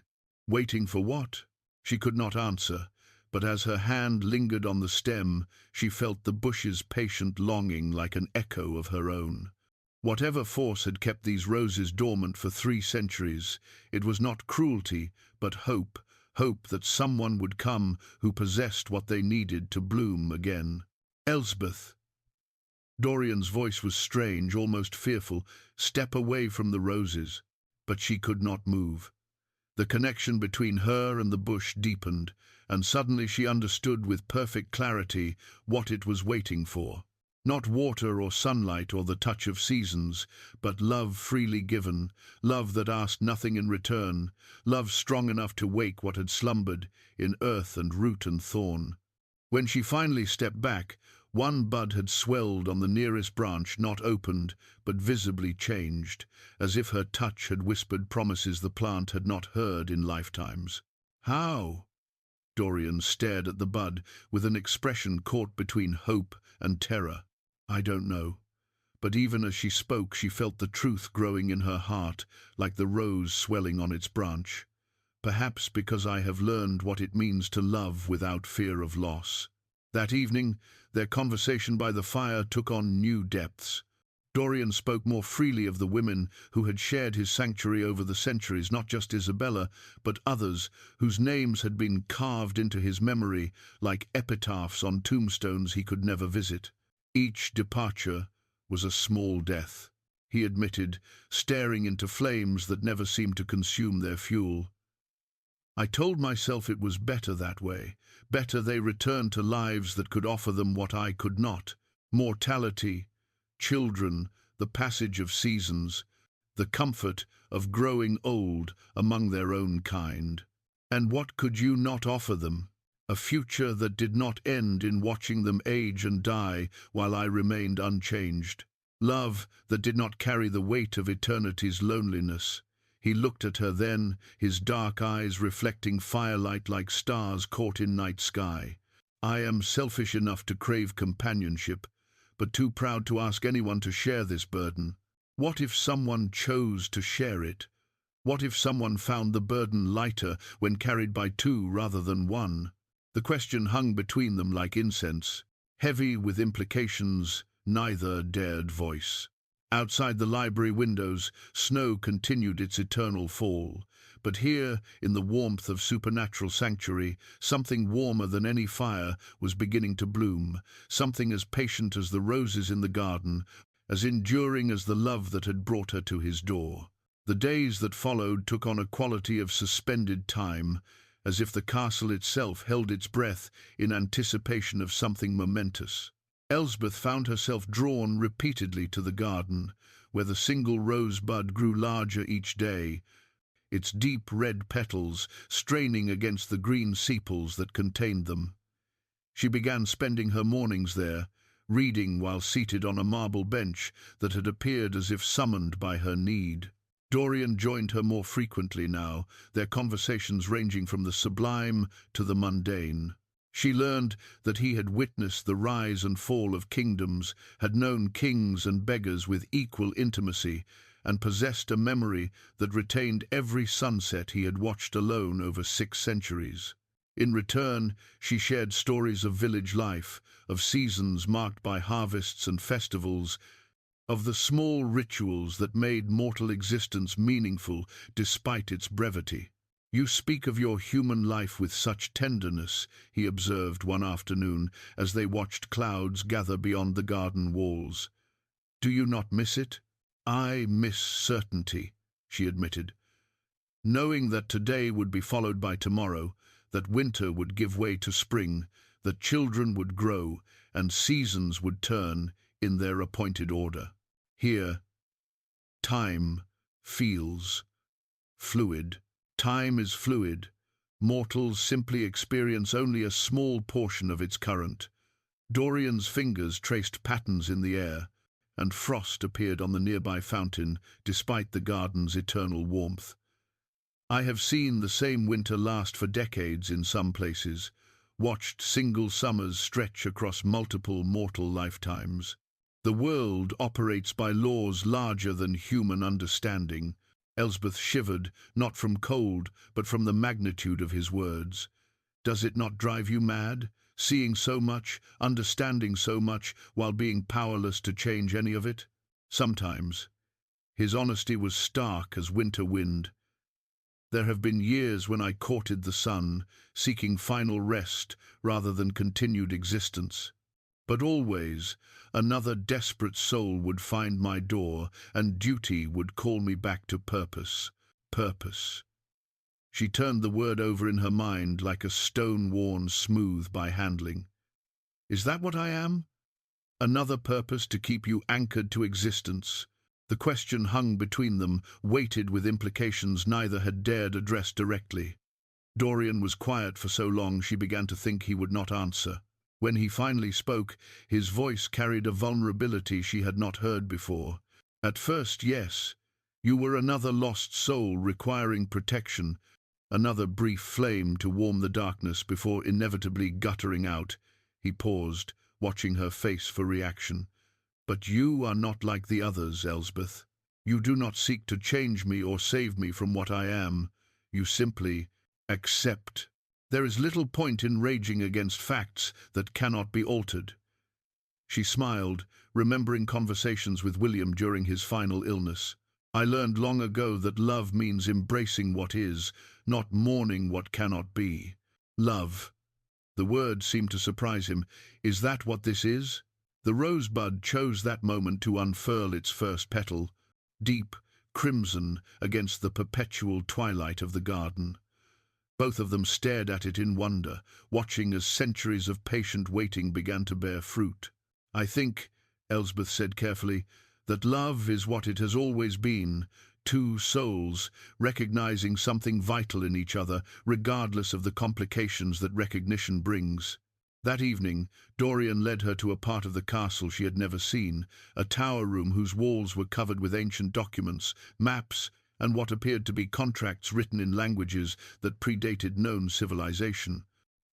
Speaker 1: Waiting for what? She could not answer, but as her hand lingered on the stem, she felt the bush's patient longing like an echo of her own. Whatever force had kept these roses dormant for 3 centuries, it was not cruelty, but hope, hope that someone would come who possessed what they needed to bloom again. "Elsbeth." Dorian's voice was strange, almost fearful. "Step away from the roses." But she could not move. The connection between her and the bush deepened, and suddenly she understood with perfect clarity what it was waiting for. Not water or sunlight or the touch of seasons, but love freely given, love that asked nothing in return, love strong enough to wake what had slumbered in earth and root and thorn. When she finally stepped back, one bud had swelled on the nearest branch, not opened, but visibly changed, as if her touch had whispered promises the plant had not heard in lifetimes. "How?" Dorian stared at the bud with an expression caught between hope and terror. "I don't know." But even as she spoke, she felt the truth growing in her heart, like the rose swelling on its branch. "Perhaps because I have learned what it means to love without fear of loss." That evening, their conversation by the fire took on new depths. Dorian spoke more freely of the women who had shared his sanctuary over the centuries, not just Isabella, but others whose names had been carved into his memory like epitaphs on tombstones he could never visit. Each departure was a small death, he admitted, staring into flames that never seemed to consume their fuel. "I told myself it was better that way, better they returned to lives that could offer them what I could not: mortality, children, the passage of seasons, the comfort of growing old among their own kind. And what could you not offer them? A future that did not end in watching them age and die while I remained unchanged. Love that did not carry the weight of eternity's loneliness." He looked at her then, his dark eyes reflecting firelight like stars caught in night sky. "I am selfish enough to crave companionship, but too proud to ask anyone to share this burden. What if someone chose to share it? What if someone found the burden lighter when carried by 2 rather than 1? The question hung between them like incense, heavy with implications neither dared voice. Outside the library windows, snow continued its eternal fall. But here, in the warmth of supernatural sanctuary, something warmer than any fire was beginning to bloom, something as patient as the roses in the garden, as enduring as the love that had brought her to his door. The days that followed took on a quality of suspended time, as if the castle itself held its breath in anticipation of something momentous. Elsbeth found herself drawn repeatedly to the garden, where the single rosebud grew larger each day, its deep red petals straining against the green sepals that contained them. She began spending her mornings there, reading while seated on a marble bench that had appeared as if summoned by her need. Dorian joined her more frequently now, their conversations ranging from the sublime to the mundane. She learned that he had witnessed the rise and fall of kingdoms, had known kings and beggars with equal intimacy, and possessed a memory that retained every sunset he had watched alone over 6 centuries. In return, she shared stories of village life, of seasons marked by harvests and festivals, of the small rituals that made mortal existence meaningful despite its brevity. "You speak of your human life with such tenderness," he observed one afternoon as they watched clouds gather beyond the garden walls. "Do you not miss it?" "I miss certainty," she admitted. "Knowing that today would be followed by tomorrow, that winter would give way to spring, that children would grow and seasons would turn in their appointed order. Here, time feels fluid. Time is fluid. Mortals simply experience only a small portion of its current. Dorian's fingers traced patterns in the air, and frost appeared on the nearby fountain, despite the garden's eternal warmth. I have seen the same winter last for decades in some places, watched single summers stretch across multiple mortal lifetimes. The world operates by laws larger than human understanding. Elsbeth shivered, not from cold, but from the magnitude of his words. Does it not drive you mad, seeing so much, understanding so much, while being powerless to change any of it? Sometimes. His honesty was stark as winter wind. There have been years when I courted the sun, seeking final rest rather than continued existence. But always, another desperate soul would find my door, and duty would call me back to purpose. Purpose. She turned the word over in her mind like a stone worn smooth by handling. Is that what I am? Another purpose to keep you anchored to existence? The question hung between them, weighted with implications neither had dared address directly. Dorian was quiet for so long she began to think he would not answer. When he finally spoke, his voice carried a vulnerability she had not heard before. At first, yes, you were another lost soul requiring protection, another brief flame to warm the darkness before inevitably guttering out. He paused, watching her face for reaction. But you are not like the others, Elsbeth. You do not seek to change me or save me from what I am. You simply accept. There is little point in raging against facts that cannot be altered. She smiled, remembering conversations with William during his final illness. I learned long ago that love means embracing what is, not mourning what cannot be. Love. The word seemed to surprise him. Is that what this is? The rosebud chose that moment to unfurl its first petal, deep, crimson against the perpetual twilight of the garden. Both of them stared at it in wonder, watching as centuries of patient waiting began to bear fruit. I think, Elsbeth said carefully, that love is what it has always been, two souls recognizing something vital in each other, regardless of the complications that recognition brings. That evening, Dorian led her to a part of the castle she had never seen, a tower room whose walls were covered with ancient documents, maps, and what appeared to be contracts written in languages that predated known civilization.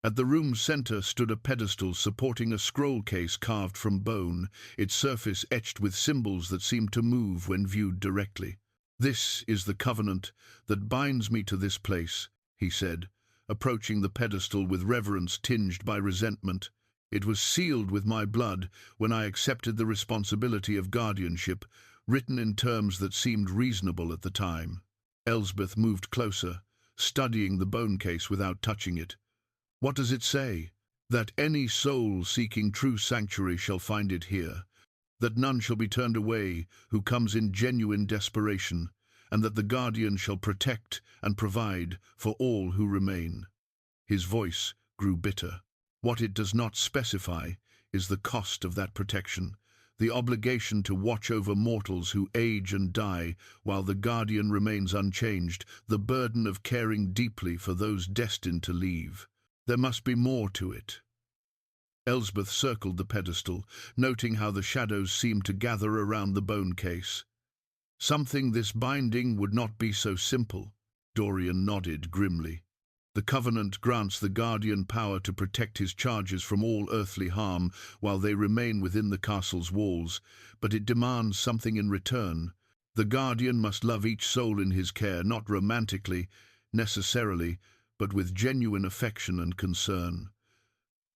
Speaker 1: At the room's center stood a pedestal supporting a scroll case carved from bone, its surface etched with symbols that seemed to move when viewed directly. This is the covenant that binds me to this place, he said, approaching the pedestal with reverence tinged by resentment. It was sealed with my blood when I accepted the responsibility of guardianship, written in terms that seemed reasonable at the time. Elsbeth moved closer, studying the bone case without touching it. What does it say? That any soul seeking true sanctuary shall find it here, that none shall be turned away who comes in genuine desperation, and that the guardian shall protect and provide for all who remain. His voice grew bitter. What it does not specify is the cost of that protection, the obligation to watch over mortals who age and die while the guardian remains unchanged, the burden of caring deeply for those destined to leave. There must be more to it. Elsbeth circled the pedestal, noting how the shadows seemed to gather around the bone case. Something this binding would not be so simple. Dorian nodded grimly. The covenant grants the guardian power to protect his charges from all earthly harm while they remain within the castle's walls, but it demands something in return. The guardian must love each soul in his care, not romantically, necessarily, but with genuine affection and concern.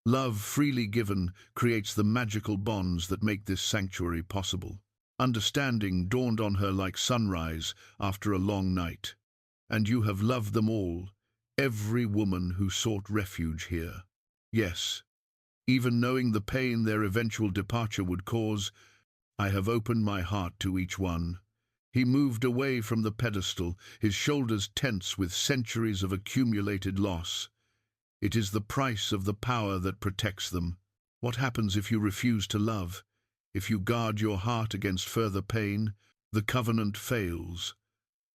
Speaker 1: Love freely given creates the magical bonds that make this sanctuary possible. Understanding dawned on her like sunrise after a long night. And you have loved them all, every woman who sought refuge here. Yes, even knowing the pain their eventual departure would cause, I have opened my heart to each one. He moved away from the pedestal, his shoulders tense with centuries of accumulated loss. It is the price of the power that protects them. What happens if you refuse to love? If you guard your heart against further pain, the covenant fails.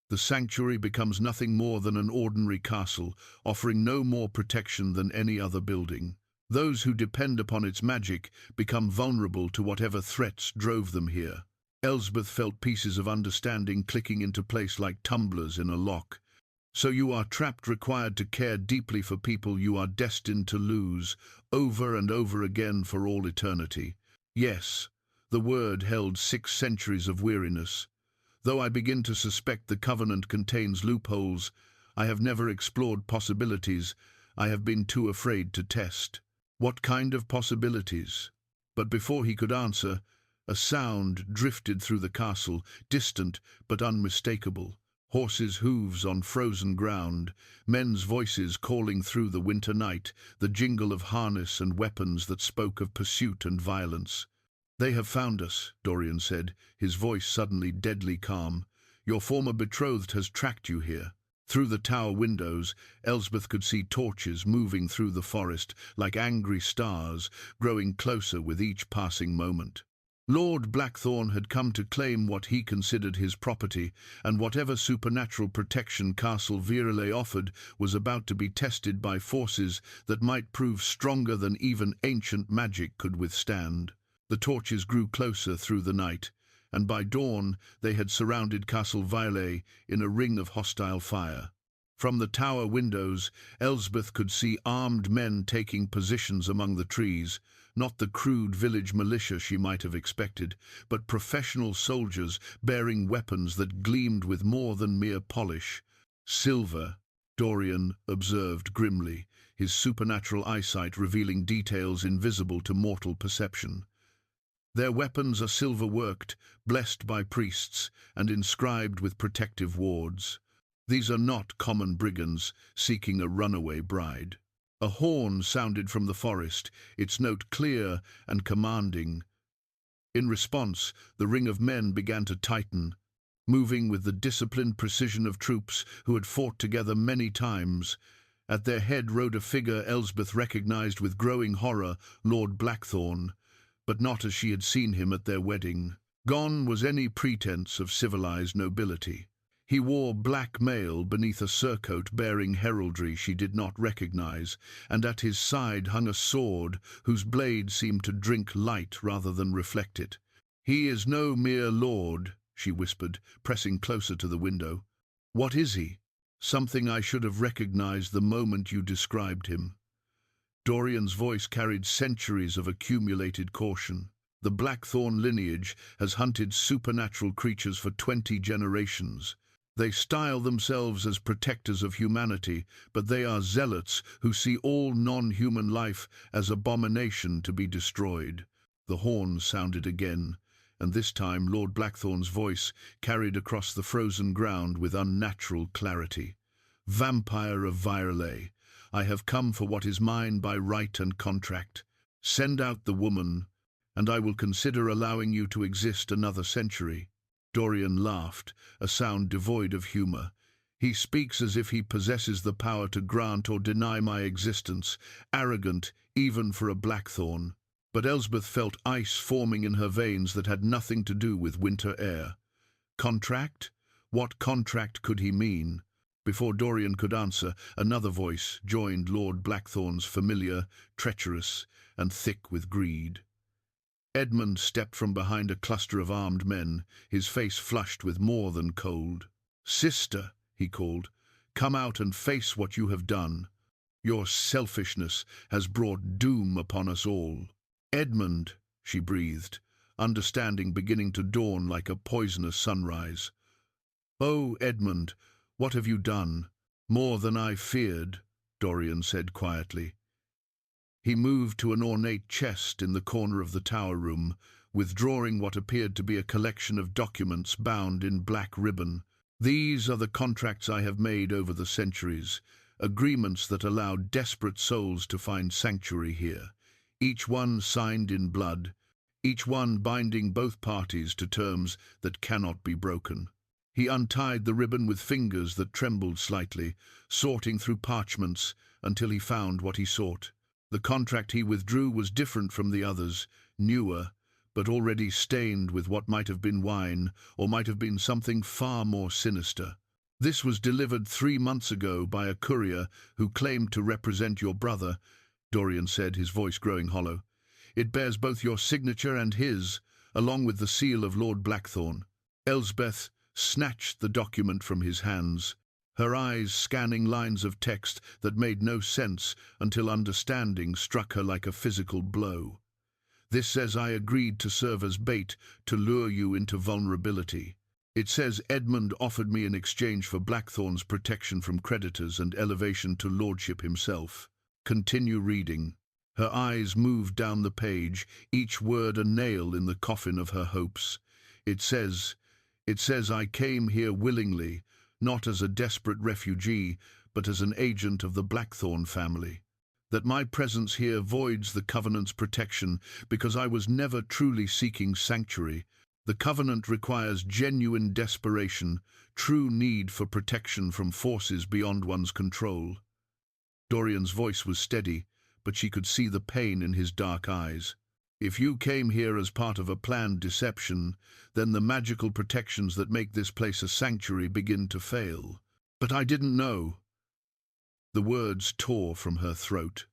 Speaker 1: The sanctuary becomes nothing more than an ordinary castle, offering no more protection than any other building. Those who depend upon its magic become vulnerable to whatever threats drove them here. Elsbeth felt pieces of understanding clicking into place like tumblers in a lock. So you are trapped, required to care deeply for people you are destined to lose, over and over again for all eternity. Yes, the word held 6 centuries of weariness. Though I begin to suspect the covenant contains loopholes, I have never explored possibilities I have been too afraid to test. What kind of possibilities? But before he could answer, a sound drifted through the castle, distant but unmistakable. Horses' hooves on frozen ground, men's voices calling through the winter night, the jingle of harness and weapons that spoke of pursuit and violence. "They have found us," Dorian said, his voice suddenly deadly calm. "Your former betrothed has tracked you here." Through the tower windows, Elsbeth could see torches moving through the forest like angry stars, growing closer with each passing moment. Lord Blackthorn had come to claim what he considered his property, and whatever supernatural protection Castle Virelay offered was about to be tested by forces that might prove stronger than even ancient magic could withstand. The torches grew closer through the night, and by dawn they had surrounded Castle Virelay in a ring of hostile fire. From the tower windows, Elsbeth could see armed men taking positions among the trees, not the crude village militia she might have expected, but professional soldiers bearing weapons that gleamed with more than mere polish. "Silver," Dorian observed grimly, his supernatural eyesight revealing details invisible to mortal perception. "Their weapons are silver-worked, blessed by priests, and inscribed with protective wards. These are not common brigands seeking a runaway bride." A horn sounded from the forest, its note clear and commanding. In response, the ring of men began to tighten, moving with the disciplined precision of troops who had fought together many times. At their head rode a figure Elsbeth recognized with growing horror, Lord Blackthorn, but not as she had seen him at their wedding. Gone was any pretense of civilized nobility. He wore black mail beneath a surcoat bearing heraldry she did not recognize, and at his side hung a sword whose blade seemed to drink light rather than reflect it. "He is no mere lord," she whispered, pressing closer to the window. "What is he?" "Something I should have recognized the moment you described him." Dorian's voice carried centuries of accumulated caution. "The Blackthorn lineage has hunted supernatural creatures for 20 generations. They style themselves as protectors of humanity, but they are zealots who see all non-human life as abomination to be destroyed." The horn sounded again, and this time Lord Blackthorn's voice carried across the frozen ground with unnatural clarity. "Vampire of Virelay, I have come for what is mine by right and contract. Send out the woman, and I will consider allowing you to exist another century." Dorian laughed, a sound devoid of humor. "He speaks as if he possesses the power to grant or deny my existence, arrogant even for a Blackthorn." But Elsbeth felt ice forming in her veins that had nothing to do with winter air. Contract? What contract could he mean? Before Dorian could answer, another voice joined Lord Blackthorn's, familiar, treacherous, and thick with greed. Edmund stepped from behind a cluster of armed men, his face flushed with more than cold. "Sister," he called, "come out and face what you have done. Your selfishness has brought doom upon us all." "Edmund," she breathed, understanding beginning to dawn like a poisonous sunrise. "Oh, Edmund, what have you done?" "More than I feared," Dorian said quietly. He moved to an ornate chest in the corner of the tower room, withdrawing what appeared to be a collection of documents bound in black ribbon. "These are the contracts I have made over the centuries, agreements that allow desperate souls to find sanctuary here, each one signed in blood, each one binding both parties to terms that cannot be broken." He untied the ribbon with fingers that trembled slightly, sorting through parchments until he found what he sought. The contract he withdrew was different from the others, newer, but already stained with what might have been wine, or might have been something far more sinister. This was delivered 3 months ago by a courier who claimed to represent your brother, Dorian said, his voice growing hollow. It bears both your signature and his, along with the seal of Lord Blackthorn. Elsbeth snatched the document from his hands, her eyes scanning lines of text that made no sense until understanding struck her like a physical blow. This says I agreed to serve as bait to lure you into vulnerability. It says Edmund offered me in exchange for Blackthorn's protection from creditors and elevation to lordship himself. Continue reading. Her eyes moved down the page, each word a nail in the coffin of her hopes. It says I came here willingly, not as a desperate refugee, but as an agent of the Blackthorn family. That my presence here voids the Covenant's protection because I was never truly seeking sanctuary. The Covenant requires genuine desperation, true need for protection from forces beyond one's control. Dorian's voice was steady, but she could see the pain in his dark eyes. If you came here as part of a planned deception, then the magical protections that make this place a sanctuary begin to fail. But I didn't know. The words tore from her throat.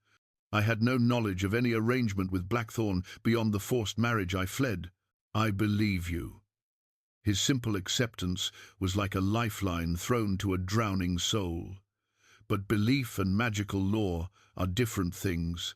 Speaker 1: I had no knowledge of any arrangement with Blackthorn beyond the forced marriage I fled. I believe you. His simple acceptance was like a lifeline thrown to a drowning soul. But belief and magical law are different things.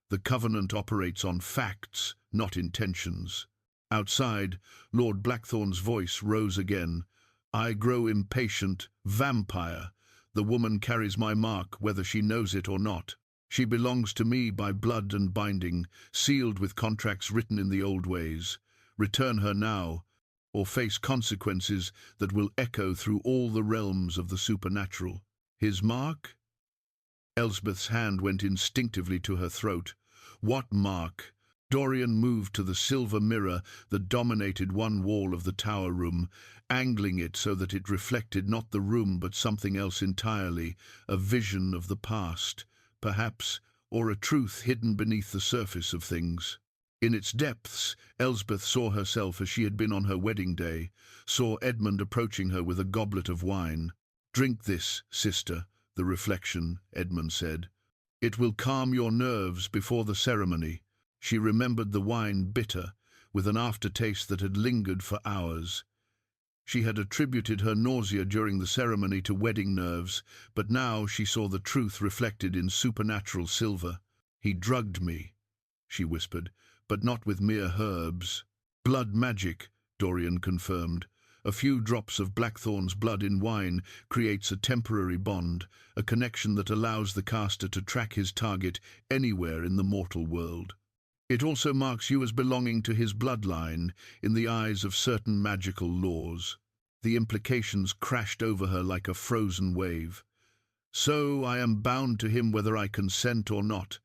Speaker 1: The Covenant operates on facts, not intentions. Outside, Lord Blackthorn's voice rose again. I grow impatient, vampire. The woman carries my mark, whether she knows it or not. She belongs to me by blood and binding, sealed with contracts written in the old ways. Return her now, or face consequences that will echo through all the realms of the supernatural. His mark? Elsbeth's hand went instinctively to her throat. What mark? Dorian moved to the silver mirror that dominated one wall of the tower room, angling it so that it reflected not the room but something else entirely, a vision of the past, perhaps, or a truth hidden beneath the surface of things. In its depths, Elsbeth saw herself as she had been on her wedding day, saw Edmund approaching her with a goblet of wine. Drink this, sister, the reflection, Edmund said. It will calm your nerves before the ceremony. She remembered the wine bitter, with an aftertaste that had lingered for hours. She had attributed her nausea during the ceremony to wedding nerves, but now she saw the truth reflected in supernatural silver. He drugged me, she whispered, but not with mere herbs. Blood magic, Dorian confirmed. A few drops of Blackthorn's blood in wine creates a temporary bond, a connection that allows the caster to track his target anywhere in the mortal world. It also marks you as belonging to his bloodline in the eyes of certain magical laws. The implications crashed over her like a frozen wave. So I am bound to him whether I consent or not.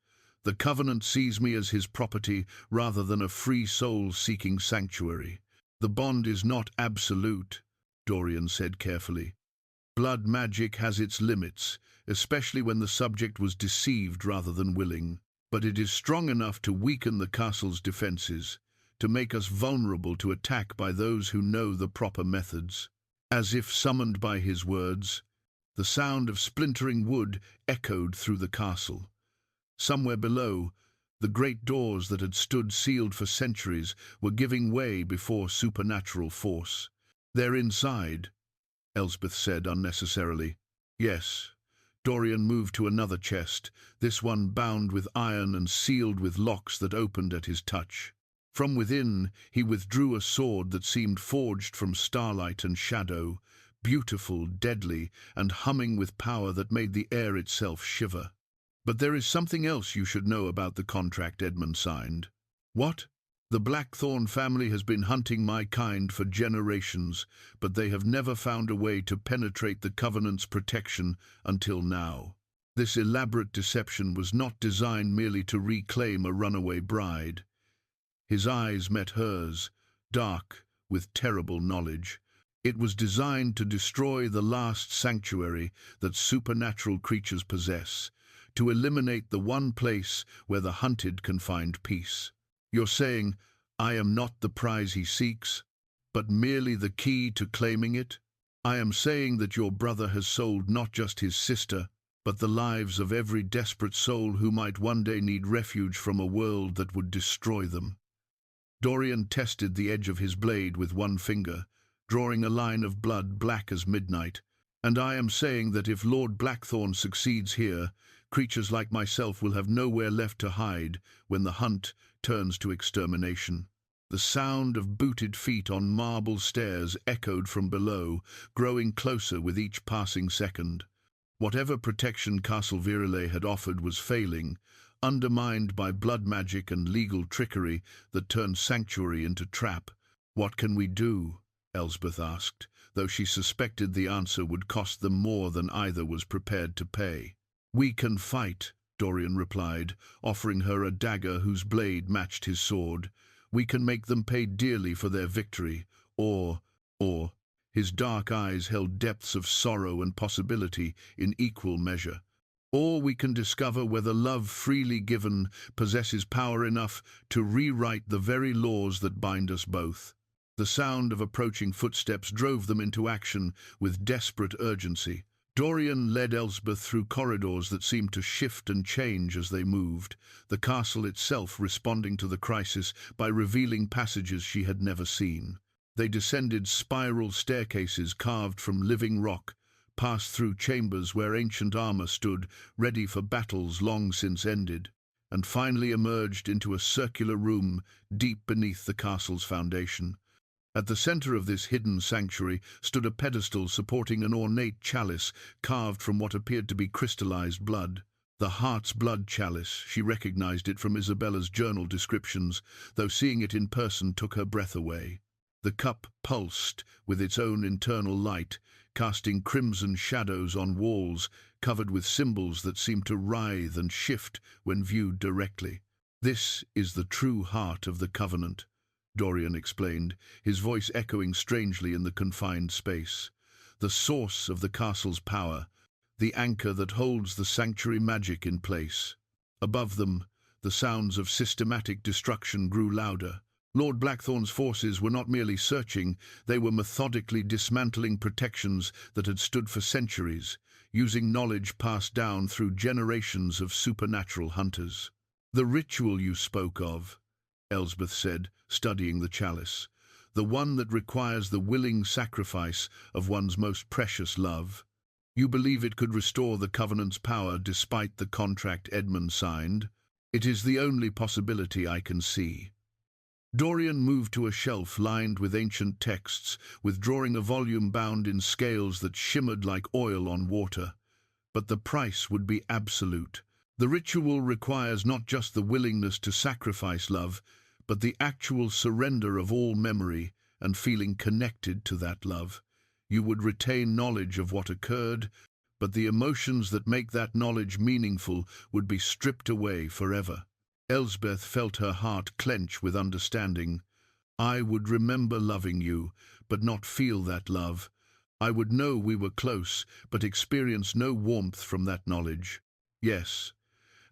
Speaker 1: The Covenant sees me as his property rather than a free soul seeking sanctuary. The bond is not absolute, Dorian said carefully. Blood magic has its limits, especially when the subject was deceived rather than willing. But it is strong enough to weaken the castle's defenses, to make us vulnerable to attack by those who know the proper methods. As if summoned by his words, the sound of splintering wood echoed through the castle. Somewhere below, the great doors that had stood sealed for centuries were giving way before supernatural force. They're inside, Elsbeth said unnecessarily. Yes. Dorian moved to another chest, this one bound with iron and sealed with locks that opened at his touch. From within, he withdrew a sword that seemed forged from starlight and shadow, beautiful, deadly, and humming with power that made the air itself shiver. But there is something else you should know about the contract Edmund signed. What? The Blackthorn family has been hunting my kind for generations, but they have never found a way to penetrate the Covenant's protection until now. This elaborate deception was not designed merely to reclaim a runaway bride. His eyes met hers, dark with terrible knowledge. It was designed to destroy the last sanctuary that supernatural creatures possess, to eliminate the one place where the hunted can find peace. You're saying, I am not the prize he seeks, but merely the key to claiming it? I am saying that your brother has sold not just his sister, but the lives of every desperate soul who might one day need refuge from a world that would destroy them. Dorian tested the edge of his blade with one finger, drawing a line of blood black as midnight. And I am saying that if Lord Blackthorn succeeds here, creatures like myself will have nowhere left to hide when the hunt turns to extermination. The sound of booted feet on marble stairs echoed from below, growing closer with each passing second. Whatever protection Castle Virelay had offered was failing, undermined by blood magic and legal trickery that turned sanctuary into trap. What can we do? Elsbeth asked, though she suspected the answer would cost them more than either was prepared to pay. We can fight, Dorian replied, offering her a dagger whose blade matched his sword. We can make them pay dearly for their victory, or, his dark eyes held depths of sorrow and possibility in equal measure. Or we can discover whether love freely given possesses power enough to rewrite the very laws that bind us both. The sound of approaching footsteps drove them into action with desperate urgency. Dorian led Elsbeth through corridors that seemed to shift and change as they moved, the castle itself responding to the crisis by revealing passages she had never seen. They descended spiral staircases carved from living rock, passed through chambers where ancient armor stood, ready for battles long since ended, and finally emerged into a circular room deep beneath the castle's foundation. At the center of this hidden sanctuary stood a pedestal supporting an ornate chalice carved from what appeared to be crystallized blood. The heart's blood chalice. She recognized it from Isabella's journal descriptions, though seeing it in person took her breath away. The cup pulsed with its own internal light, casting crimson shadows on walls covered with symbols that seemed to writhe and shift when viewed directly. This is the true heart of the covenant, Dorian explained, his voice echoing strangely in the confined space. The source of the castle's power, the anchor that holds the sanctuary magic in place. Above them, the sounds of systematic destruction grew louder. Lord Blackthorn's forces were not merely searching, they were methodically dismantling protections that had stood for centuries, using knowledge passed down through generations of supernatural hunters. The ritual you spoke of, Elsbeth said, studying the chalice, the one that requires the willing sacrifice of one's most precious love. You believe it could restore the Covenant's power despite the contract Edmund signed? It is the only possibility I can see. Dorian moved to a shelf lined with ancient texts, withdrawing a volume bound in scales that shimmered like oil on water. But the price would be absolute. The ritual requires not just the willingness to sacrifice love, but the actual surrender of all memory and feeling connected to that love. You would retain knowledge of what occurred, but the emotions that make that knowledge meaningful would be stripped away forever. Elsbeth felt her heart clench with understanding. I would remember loving you, but not feel that love. I would know we were close, but experience no warmth from that knowledge. Yes,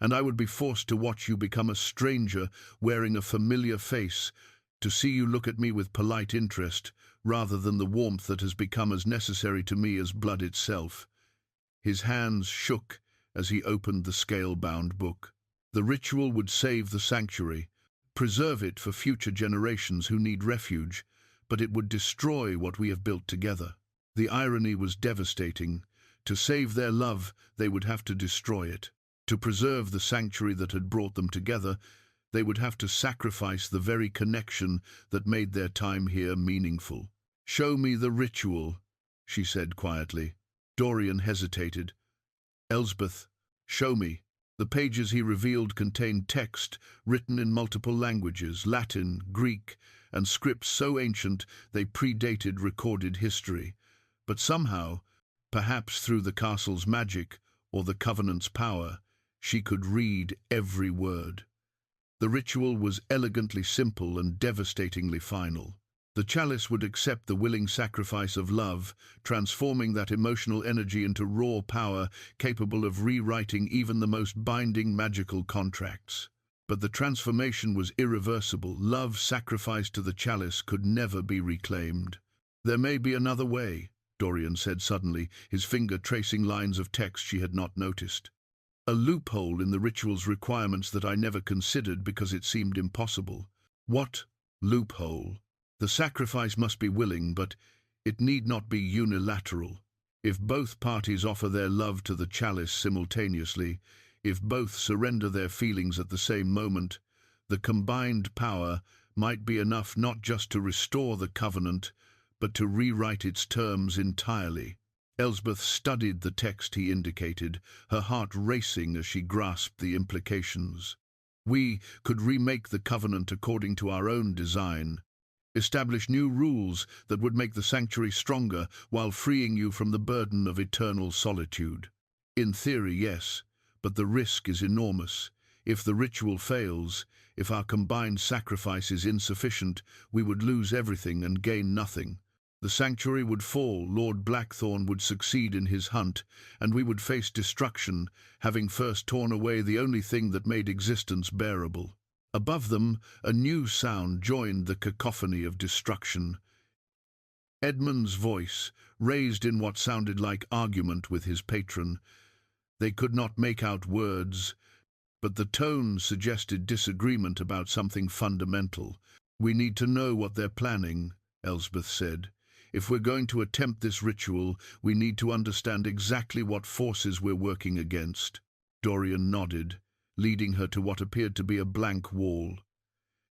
Speaker 1: and I would be forced to watch you become a stranger wearing a familiar face, to see you look at me with polite interest, rather than the warmth that has become as necessary to me as blood itself. His hands shook as he opened the scale-bound book. The ritual would save the sanctuary, preserve it for future generations who need refuge, but it would destroy what we have built together. The irony was devastating. To save their love, they would have to destroy it. To preserve the sanctuary that had brought them together, they would have to sacrifice the very connection that made their time here meaningful. Show me the ritual, she said quietly. Dorian hesitated. Elsbeth, show me. The pages he revealed contained text written in multiple languages, Latin, Greek, and scripts so ancient they predated recorded history. But somehow, perhaps through the castle's magic or the Covenant's power, she could read every word. The ritual was elegantly simple and devastatingly final. The chalice would accept the willing sacrifice of love, transforming that emotional energy into raw power capable of rewriting even the most binding magical contracts. But the transformation was irreversible. Love sacrificed to the chalice could never be reclaimed. "There may be another way," Dorian said suddenly, his finger tracing lines of text she had not noticed. "A loophole in the ritual's requirements that I never considered because it seemed impossible." "What loophole?" "The sacrifice must be willing, but it need not be unilateral. If both parties offer their love to the chalice simultaneously, if both surrender their feelings at the same moment, the combined power might be enough not just to restore the covenant, but to rewrite its terms entirely." Elsbeth studied the text he indicated, her heart racing as she grasped the implications. "We could remake the covenant according to our own design, establish new rules that would make the sanctuary stronger while freeing you from the burden of eternal solitude." "In theory, yes, but the risk is enormous. If the ritual fails, if our combined sacrifice is insufficient, we would lose everything and gain nothing. The sanctuary would fall, Lord Blackthorn would succeed in his hunt, and we would face destruction, having first torn away the only thing that made existence bearable." Above them, a new sound joined the cacophony of destruction. Edmund's voice, raised in what sounded like argument with his patron. They could not make out words, but the tone suggested disagreement about something fundamental. "We need to know what they're planning," Elsbeth said. "If we're going to attempt this ritual, we need to understand exactly what forces we're working against." Dorian nodded, leading her to what appeared to be a blank wall.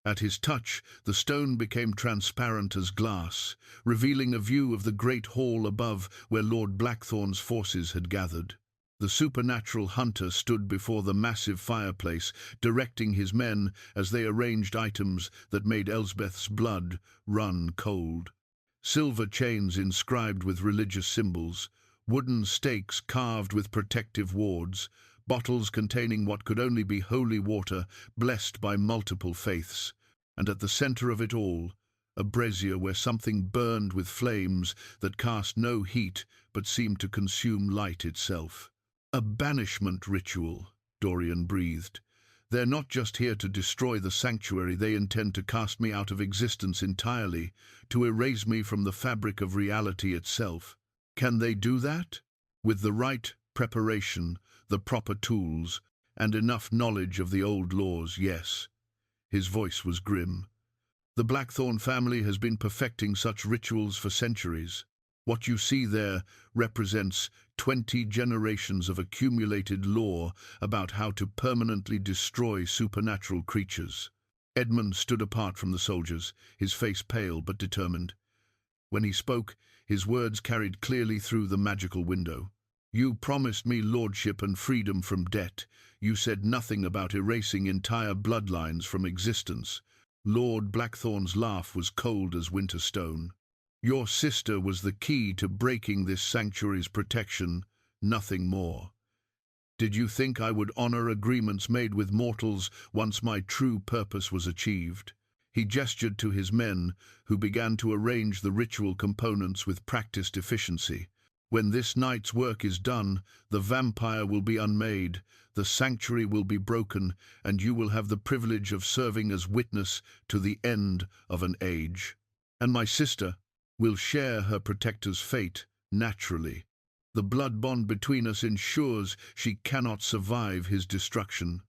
Speaker 1: At his touch, the stone became transparent as glass, revealing a view of the great hall above where Lord Blackthorn's forces had gathered. The supernatural hunter stood before the massive fireplace, directing his men as they arranged items that made Elsbeth's blood run cold. Silver chains inscribed with religious symbols, wooden stakes carved with protective wards, bottles containing what could only be holy water blessed by multiple faiths, and at the center of it all, a brazier where something burned with flames that cast no heat but seemed to consume light itself. "A banishment ritual," Dorian breathed. "They're not just here to destroy the sanctuary, they intend to cast me out of existence entirely, to erase me from the fabric of reality itself. Can they do that? With the right preparation, the proper tools, and enough knowledge of the old laws, yes." His voice was grim. "The Blackthorn family has been perfecting such rituals for centuries. What you see there represents 20 generations of accumulated lore about how to permanently destroy supernatural creatures." Edmund stood apart from the soldiers, his face pale but determined. When he spoke, his words carried clearly through the magical window. "You promised me lordship and freedom from debt. You said nothing about erasing entire bloodlines from existence." Lord Blackthorn's laugh was cold as winter stone. "Your sister was the key to breaking this sanctuary's protection, nothing more. Did you think I would honor agreements made with mortals once my true purpose was achieved?" He gestured to his men, who began to arrange the ritual components with practiced efficiency. "When this night's work is done, the vampire will be unmade, the sanctuary will be broken, and you will have the privilege of serving as witness to the end of an age. And my sister will share her protector's fate, naturally. The blood bond between us ensures she cannot survive his destruction."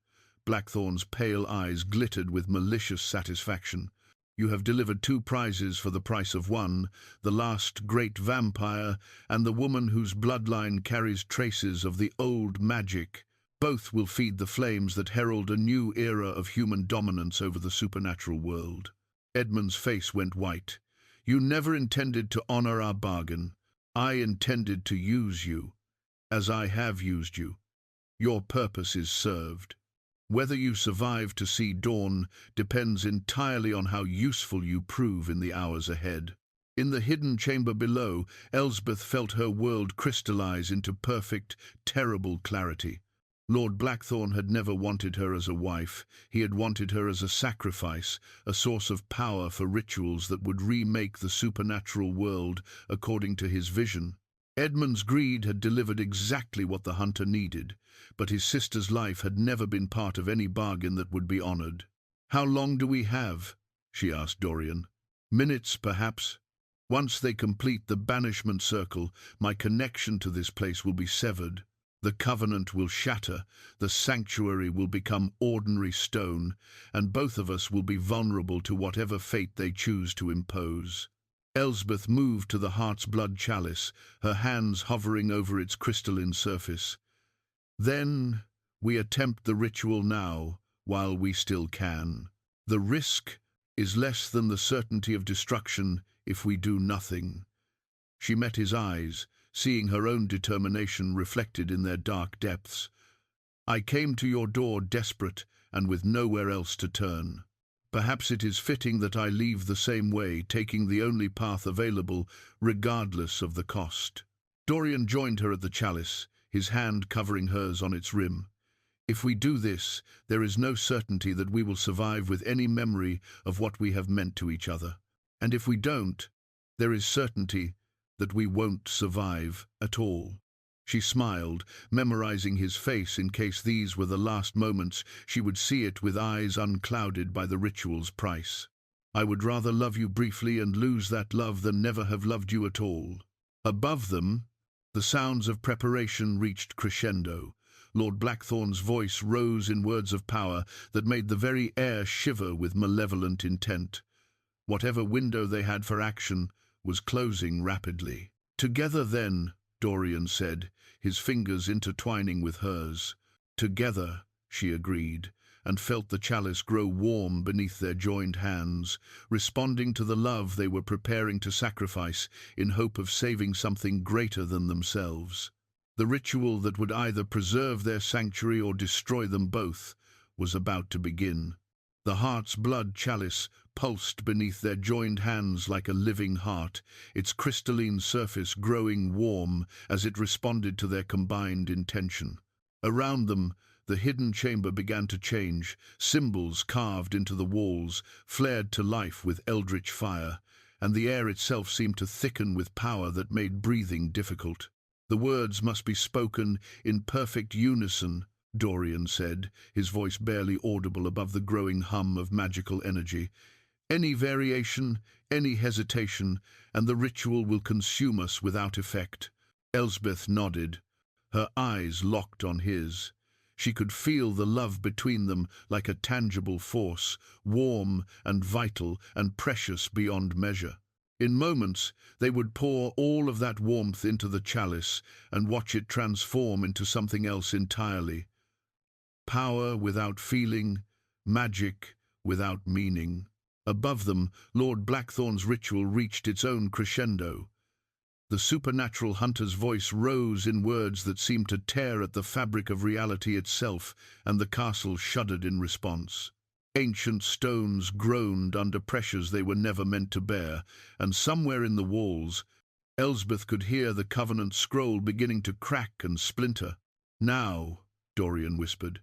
Speaker 1: Blackthorn's pale eyes glittered with malicious satisfaction. "You have delivered 2 prizes for the price of 1, the last great vampire and the woman whose bloodline carries traces of the old magic. Both will feed the flames that herald a new era of human dominance over the supernatural world." Edmund's face went white. "You never intended to honor our bargain. I intended to use you, as I have used you. Your purpose is served. Whether you survive to see dawn depends entirely on how useful you prove in the hours ahead." In the hidden chamber below, Elsbeth felt her world crystallize into perfect, terrible clarity. Lord Blackthorn had never wanted her as a wife. He had wanted her as a sacrifice, a source of power for rituals that would remake the supernatural world according to his vision. Edmund's greed had delivered exactly what the hunter needed, but his sister's life had never been part of any bargain that would be honored. "How long do we have?" she asked Dorian. "Minutes, perhaps. Once they complete the banishment circle, my connection to this place will be severed. The covenant will shatter, the sanctuary will become ordinary stone, and both of us will be vulnerable to whatever fate they choose to impose." Elsbeth moved to the heart's blood chalice, her hands hovering over its crystalline surface. "Then we attempt the ritual now, while we still can. The risk is less than the certainty of destruction if we do nothing." She met his eyes, seeing her own determination reflected in their dark depths. "I came to your door desperate and with nowhere else to turn. Perhaps it is fitting that I leave the same way, taking the only path available, regardless of the cost." Dorian joined her at the chalice, his hand covering hers on its rim. "If we do this, there is no certainty that we will survive with any memory of what we have meant to each other. And if we don't, there is certainty that we won't survive at all." She smiled, memorizing his face in case these were the last moments she would see it with eyes unclouded by the ritual's price. "I would rather love you briefly and lose that love than never have loved you at all." Above them, the sounds of preparation reached crescendo. Lord Blackthorn's voice rose in words of power that made the very air shiver with malevolent intent. Whatever window they had for action was closing rapidly. "Together then," Dorian said, his fingers intertwining with hers. "Together," she agreed, and felt the chalice grow warm beneath their joined hands, responding to the love they were preparing to sacrifice in hope of saving something greater than themselves. The ritual that would either preserve their sanctuary or destroy them both was about to begin. The heart's blood chalice pulsed beneath their joined hands like a living heart, its crystalline surface growing warm as it responded to their combined intention. Around them, the hidden chamber began to change. Symbols carved into the walls flared to life with eldritch fire, and the air itself seemed to thicken with power that made breathing difficult. "The words must be spoken in perfect unison," Dorian said, his voice barely audible above the growing hum of magical energy. "Any variation, any hesitation, and the ritual will consume us without effect." Elsbeth nodded, her eyes locked on his. She could feel the love between them like a tangible force, warm and vital and precious beyond measure. In moments, they would pour all of that warmth into the chalice and watch it transform into something else entirely. Power without feeling, magic without meaning. Above them, Lord Blackthorn's ritual reached its own crescendo. The supernatural hunter's voice rose in words that seemed to tear at the fabric of reality itself, and the castle shuddered in response. Ancient stones groaned under pressures they were never meant to bear, and somewhere in the walls, Elsbeth could hear the covenant scroll beginning to crack and splinter. "Now," Dorian whispered,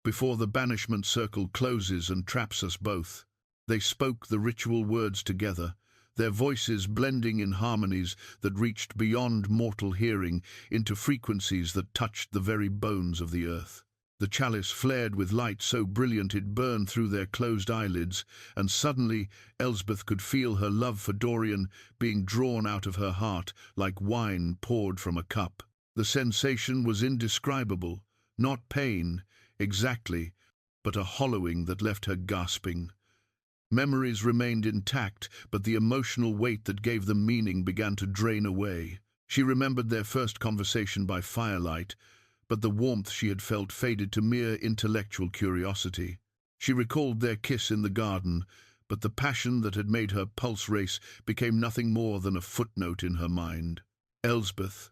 Speaker 1: "before the banishment circle closes and traps us both." They spoke the ritual words together, their voices blending in harmonies that reached beyond mortal hearing into frequencies that touched the very bones of the earth. The chalice flared with light so brilliant it burned through their closed eyelids, and suddenly Elsbeth could feel her love for Dorian being drawn out of her heart like wine poured from a cup. The sensation was indescribable, not pain, exactly, but a hollowing that left her gasping. Memories remained intact, but the emotional weight that gave them meaning began to drain away. She remembered their first conversation by firelight, but the warmth she had felt faded to mere intellectual curiosity. She recalled their kiss in the garden, but the passion that had made her pulse race became nothing more than a footnote in her mind. "Elsbeth."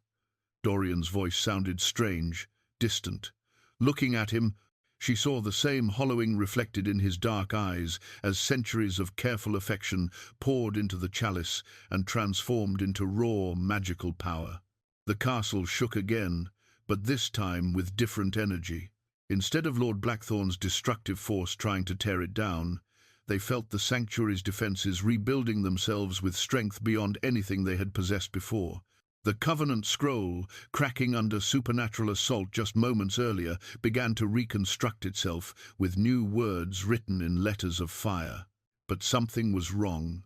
Speaker 1: Dorian's voice sounded strange, distant. Looking at him, she saw the same hollowing reflected in his dark eyes as centuries of careful affection poured into the chalice and transformed into raw, magical power. The castle shook again, but this time with different energy. Instead of Lord Blackthorn's destructive force trying to tear it down, they felt the sanctuary's defences rebuilding themselves with strength beyond anything they had possessed before. The Covenant scroll, cracking under supernatural assault just moments earlier, began to reconstruct itself with new words written in letters of fire. But something was wrong.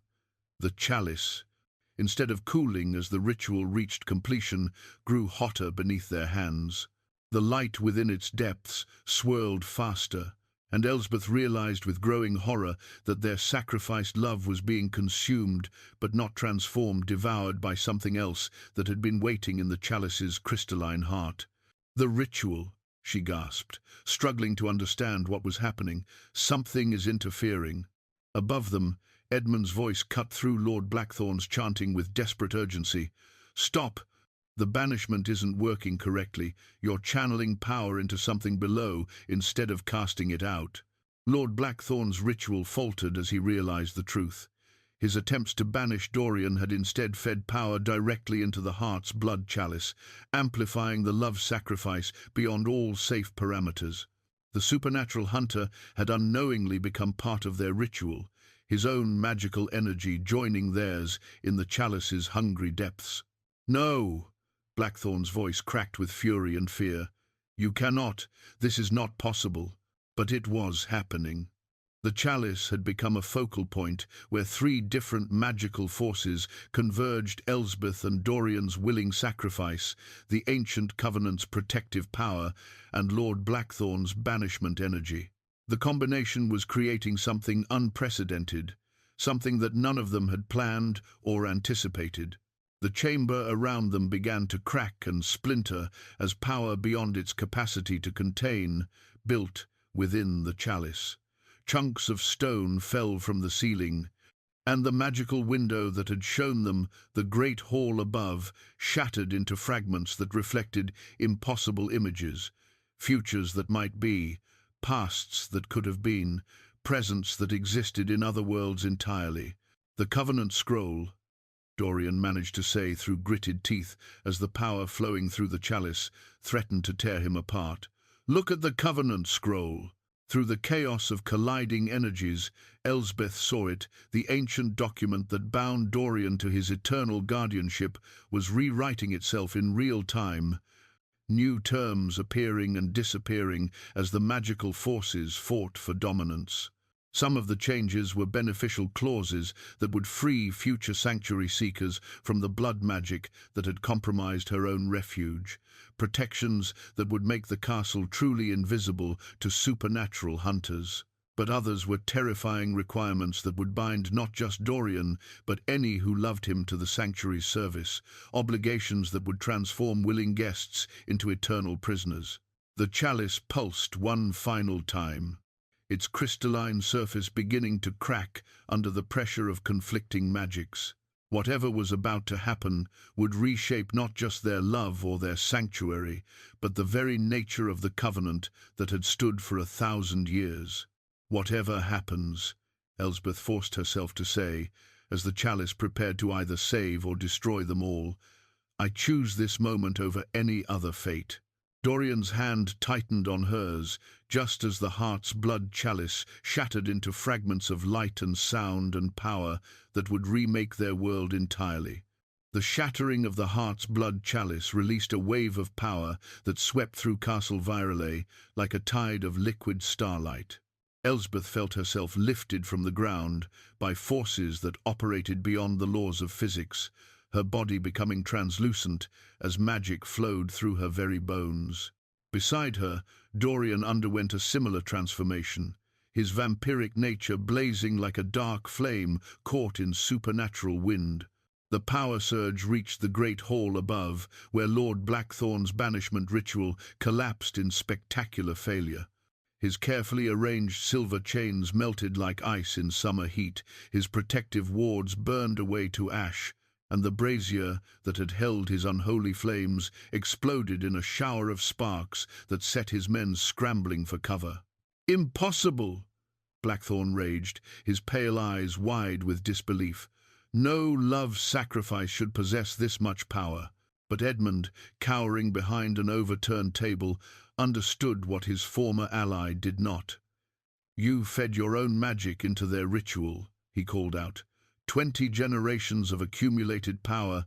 Speaker 1: The chalice, instead of cooling as the ritual reached completion, grew hotter beneath their hands. The light within its depths swirled faster, and Elsbeth realized with growing horror that their sacrificed love was being consumed, but not transformed, devoured by something else that had been waiting in the chalice's crystalline heart. "The ritual," she gasped, struggling to understand what was happening. "Something is interfering." Above them, Edmund's voice cut through Lord Blackthorn's chanting with desperate urgency. "Stop! The banishment isn't working correctly. You're channeling power into something below instead of casting it out." Lord Blackthorn's ritual faltered as he realized the truth. His attempts to banish Dorian had instead fed power directly into the heart's blood chalice, amplifying the love sacrifice beyond all safe parameters. The supernatural hunter had unknowingly become part of their ritual, his own magical energy joining theirs in the chalice's hungry depths. "No!" Blackthorn's voice cracked with fury and fear. "You cannot. This is not possible." But it was happening. The chalice had become a focal point where three different magical forces converged: Elsbeth and Dorian's willing sacrifice, the ancient Covenant's protective power, and Lord Blackthorn's banishment energy. The combination was creating something unprecedented, something that none of them had planned or anticipated. The chamber around them began to crack and splinter as power beyond its capacity to contain built within the chalice. Chunks of stone fell from the ceiling, and the magical window that had shown them the great hall above shattered into fragments that reflected impossible images, futures that might be, pasts that could have been, presents that existed in other worlds entirely. "The Covenant scroll," Dorian managed to say through gritted teeth as the power flowing through the chalice threatened to tear him apart. "Look at the Covenant scroll." Through the chaos of colliding energies, Elsbeth saw it. The ancient document that bound Dorian to his eternal guardianship was rewriting itself in real time, new terms appearing and disappearing as the magical forces fought for dominance. Some of the changes were beneficial clauses that would free future sanctuary seekers from the blood magic that had compromised her own refuge, protections that would make the castle truly invisible to supernatural hunters. But others were terrifying requirements that would bind not just Dorian, but any who loved him to the sanctuary's service, obligations that would transform willing guests into eternal prisoners. The chalice pulsed one final time, its crystalline surface beginning to crack under the pressure of conflicting magics. Whatever was about to happen would reshape not just their love or their sanctuary, but the very nature of the covenant that had stood for 1,000 years. "Whatever happens," Elsbeth forced herself to say, as the chalice prepared to either save or destroy them all, "I choose this moment over any other fate." Dorian's hand tightened on hers, just as the heart's blood chalice shattered into fragments of light and sound and power that would remake their world entirely. The shattering of the heart's blood chalice released a wave of power that swept through Castle Virelay like a tide of liquid starlight. Elsbeth felt herself lifted from the ground by forces that operated beyond the laws of physics, her body becoming translucent as magic flowed through her very bones. Beside her, Dorian underwent a similar transformation, his vampiric nature blazing like a dark flame caught in supernatural wind. The power surge reached the great hall above, where Lord Blackthorn's banishment ritual collapsed in spectacular failure. His carefully arranged silver chains melted like ice in summer heat, his protective wards burned away to ash, and the brazier that had held his unholy flames exploded in a shower of sparks that set his men scrambling for cover. "Impossible!" Blackthorn raged, his pale eyes wide with disbelief. "No love sacrifice should possess this much power." But Edmund, cowering behind an overturned table, understood what his former ally did not. "You fed your own magic into their ritual," he called out. 20 generations of accumulated power,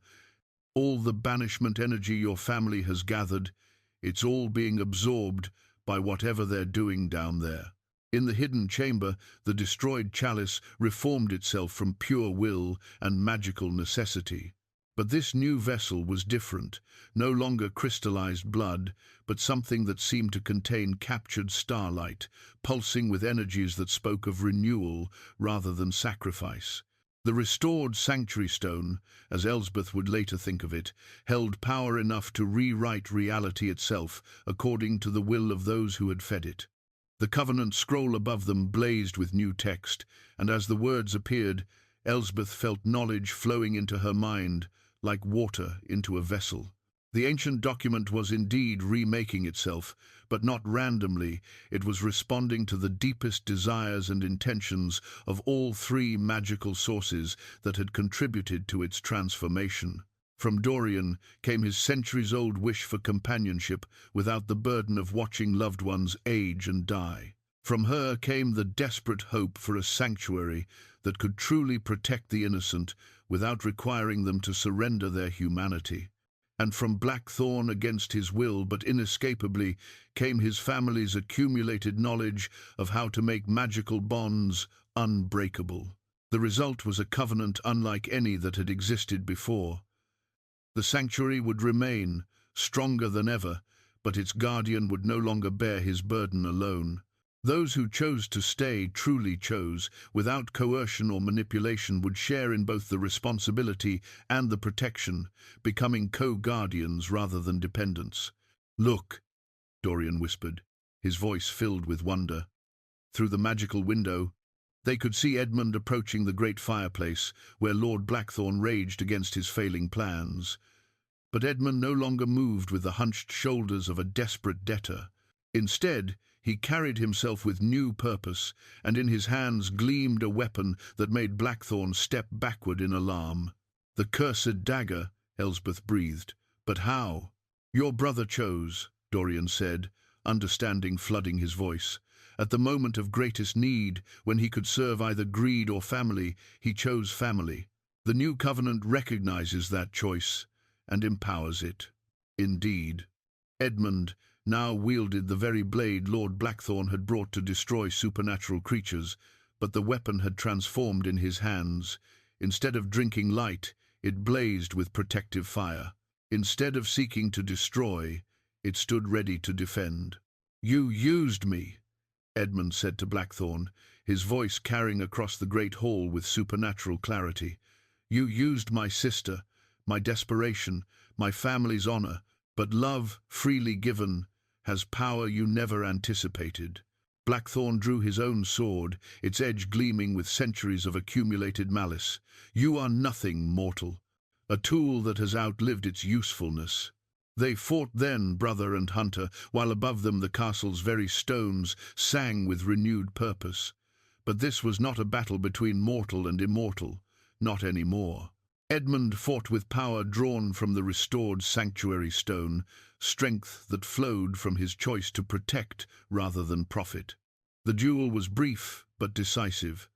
Speaker 1: all the banishment energy your family has gathered, it's all being absorbed by whatever they're doing down there. In the hidden chamber, the destroyed chalice reformed itself from pure will and magical necessity. But this new vessel was different, no longer crystallized blood, but something that seemed to contain captured starlight, pulsing with energies that spoke of renewal rather than sacrifice. The restored sanctuary stone, as Elsbeth would later think of it, held power enough to rewrite reality itself according to the will of those who had fed it. The covenant scroll above them blazed with new text, and as the words appeared, Elsbeth felt knowledge flowing into her mind, like water into a vessel. The ancient document was indeed remaking itself, but not randomly. It was responding to the deepest desires and intentions of all 3 magical sources that had contributed to its transformation. From Dorian came his centuries-old wish for companionship without the burden of watching loved ones age and die. From her came the desperate hope for a sanctuary that could truly protect the innocent without requiring them to surrender their humanity. And from Blackthorn, against his will but inescapably, came his family's accumulated knowledge of how to make magical bonds unbreakable. The result was a covenant unlike any that had existed before. The sanctuary would remain, stronger than ever, but its guardian would no longer bear his burden alone. Those who chose to stay truly chose, without coercion or manipulation, would share in both the responsibility and the protection, becoming co-guardians rather than dependents. "Look," Dorian whispered, his voice filled with wonder. Through the magical window, they could see Edmund approaching the great fireplace, where Lord Blackthorn raged against his failing plans. But Edmund no longer moved with the hunched shoulders of a desperate debtor. Instead, he carried himself with new purpose, and in his hands gleamed a weapon that made Blackthorn step backward in alarm. "The cursed dagger," Elsbeth breathed. "But how?" "Your brother chose," Dorian said, understanding flooding his voice. "At the moment of greatest need, when he could serve either greed or family, he chose family. The new covenant recognizes that choice and empowers it." Indeed, Edmund now wielded the very blade Lord Blackthorn had brought to destroy supernatural creatures, but the weapon had transformed in his hands. Instead of drinking light, it blazed with protective fire. Instead of seeking to destroy, it stood ready to defend. "You used me," Edmund said to Blackthorn, his voice carrying across the great hall with supernatural clarity. "You used my sister, my desperation, my family's honor, but love, freely given, has power you never anticipated." Blackthorn drew his own sword, its edge gleaming with centuries of accumulated malice. "You are nothing, mortal. A tool that has outlived its usefulness." They fought then, brother and hunter, while above them the castle's very stones sang with renewed purpose. But this was not a battle between mortal and immortal, not any more. Edmund fought with power drawn from the restored sanctuary stone, strength that flowed from his choice to protect rather than profit. The duel was brief but decisive.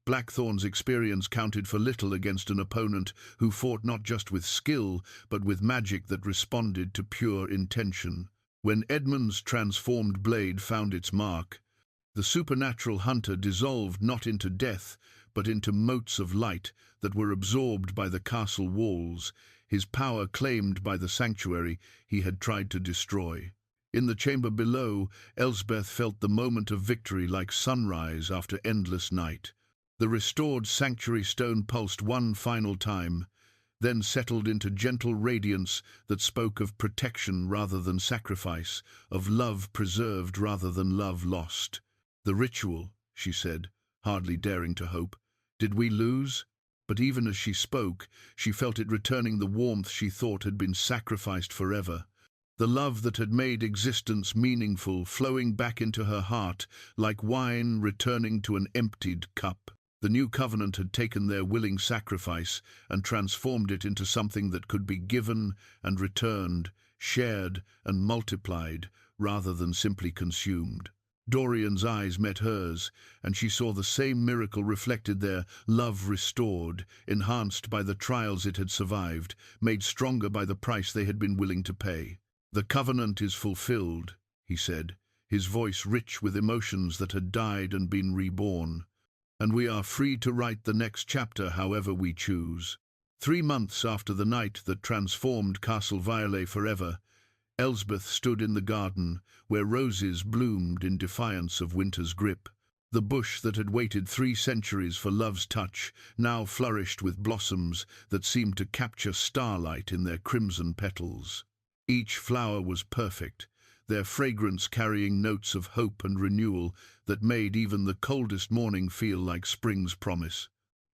Speaker 1: Blackthorn's experience counted for little against an opponent who fought not just with skill, but with magic that responded to pure intention. When Edmund's transformed blade found its mark, the supernatural hunter dissolved not into death, but into motes of light that were absorbed by the castle walls, his power claimed by the sanctuary he had tried to destroy. In the chamber below, Elsbeth felt the moment of victory like sunrise after endless night. The restored sanctuary stone pulsed one final time, then settled into gentle radiance that spoke of protection rather than sacrifice, of love preserved rather than love lost. "The ritual," she said, hardly daring to hope. "Did we lose?" But even as she spoke, she felt it returning the warmth she thought had been sacrificed forever. The love that had made existence meaningful flowing back into her heart like wine returning to an emptied cup. The new covenant had taken their willing sacrifice and transformed it into something that could be given and returned, shared and multiplied, rather than simply consumed. Dorian's eyes met hers, and she saw the same miracle reflected there, love restored, enhanced by the trials it had survived, made stronger by the price they had been willing to pay. "The covenant is fulfilled," he said, his voice rich with emotions that had died and been reborn. "And we are free to write the next chapter however we choose." 3 months after the night that transformed Castle Virelay forever, Elsbeth stood in the garden, where roses bloomed in defiance of winter's grip. The bush that had waited 3 centuries for love's touch now flourished with blossoms that seemed to capture starlight in their crimson petals. Each flower was perfect, their fragrance carrying notes of hope and renewal that made even the coldest morning feel like spring's promise.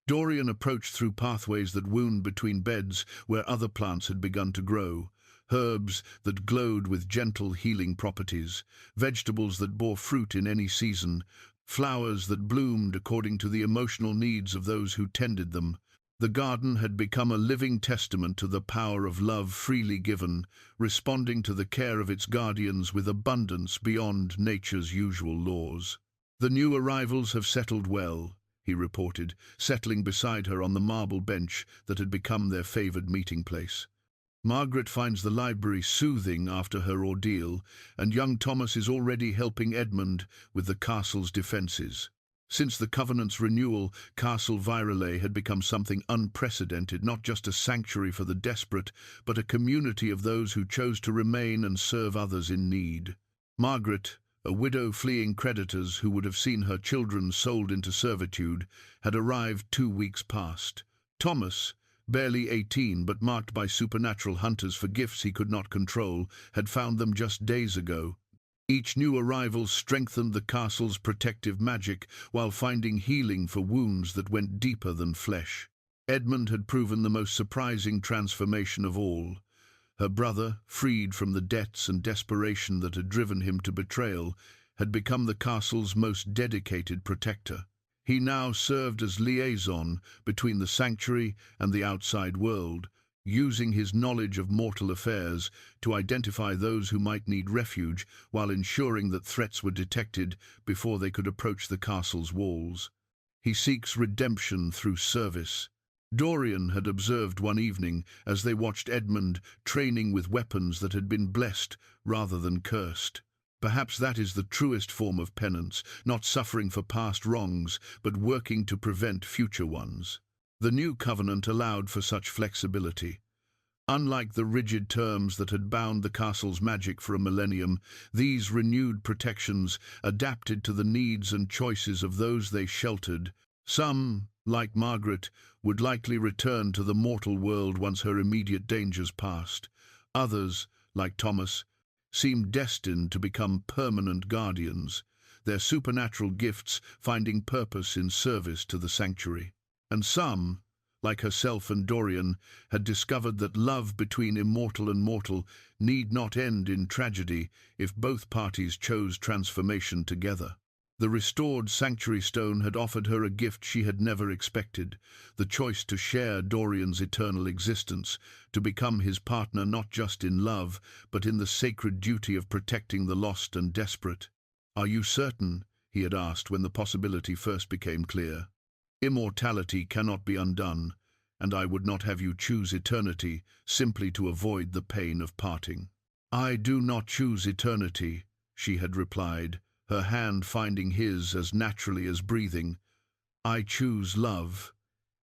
Speaker 1: Dorian approached through pathways that wound between beds where other plants had begun to grow. Herbs that glowed with gentle healing properties, vegetables that bore fruit in any season, flowers that bloomed according to the emotional needs of those who tended them. The garden had become a living testament to the power of love freely given, responding to the care of its guardians with abundance beyond nature's usual laws. "The new arrivals have settled well," he reported, settling beside her on the marble bench that had become their favoured meeting place. "Margaret finds the library soothing after her ordeal, and young Thomas is already helping Edmund with the castle's defences." Since the Covenant's renewal, Castle Virelay had become something unprecedented, not just a sanctuary for the desperate, but a community of those who chose to remain and serve others in need. Margaret, a widow fleeing creditors who would have seen her children sold into servitude, had arrived 2 weeks past. Thomas, barely 18 but marked by supernatural hunters for gifts he could not control, had found them just days ago. Each new arrival strengthened the castle's protective magic while finding healing for wounds that went deeper than flesh. Edmund had proven the most surprising transformation of all. Her brother, freed from the debts and desperation that had driven him to betrayal, had become the castle's most dedicated protector. He now served as liaison between the sanctuary and the outside world, using his knowledge of mortal affairs to identify those who might need refuge while ensuring that threats were detected before they could approach the castle's walls. He seeks redemption through service. Dorian had observed one evening as they watched Edmund training with weapons that had been blessed rather than cursed. Perhaps that is the truest form of penance, not suffering for past wrongs, but working to prevent future ones. The new covenant allowed for such flexibility. Unlike the rigid terms that had bound the castle's magic for a millennium, these renewed protections adapted to the needs and choices of those they sheltered. Some, like Margaret, would likely return to the mortal world once her immediate dangers passed. Others, like Thomas, seemed destined to become permanent guardians, their supernatural gifts finding purpose in service to the sanctuary. And some, like herself and Dorian, had discovered that love between immortal and mortal need not end in tragedy if both parties chose transformation together. The restored sanctuary stone had offered her a gift she had never expected, the choice to share Dorian's eternal existence, to become his partner not just in love, but in the sacred duty of protecting the lost and desperate. "Are you certain?" he had asked when the possibility first became clear. "Immortality cannot be undone, and I would not have you choose eternity simply to avoid the pain of parting." "I do not choose eternity," she had replied, her hand finding his as naturally as breathing. "I choose love.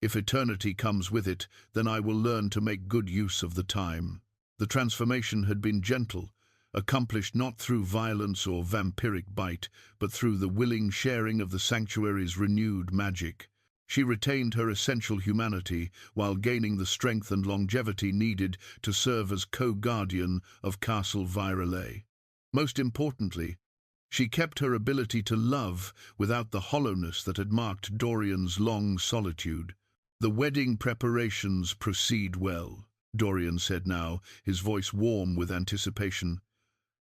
Speaker 1: If eternity comes with it, then I will learn to make good use of the time." The transformation had been gentle, accomplished not through violence or vampiric bite, but through the willing sharing of the sanctuary's renewed magic. She retained her essential humanity while gaining the strength and longevity needed to serve as co-guardian of Castle Virelay. Most importantly, she kept her ability to love without the hollowness that had marked Dorian's long solitude. "The wedding preparations proceed well," Dorian said now, his voice warm with anticipation.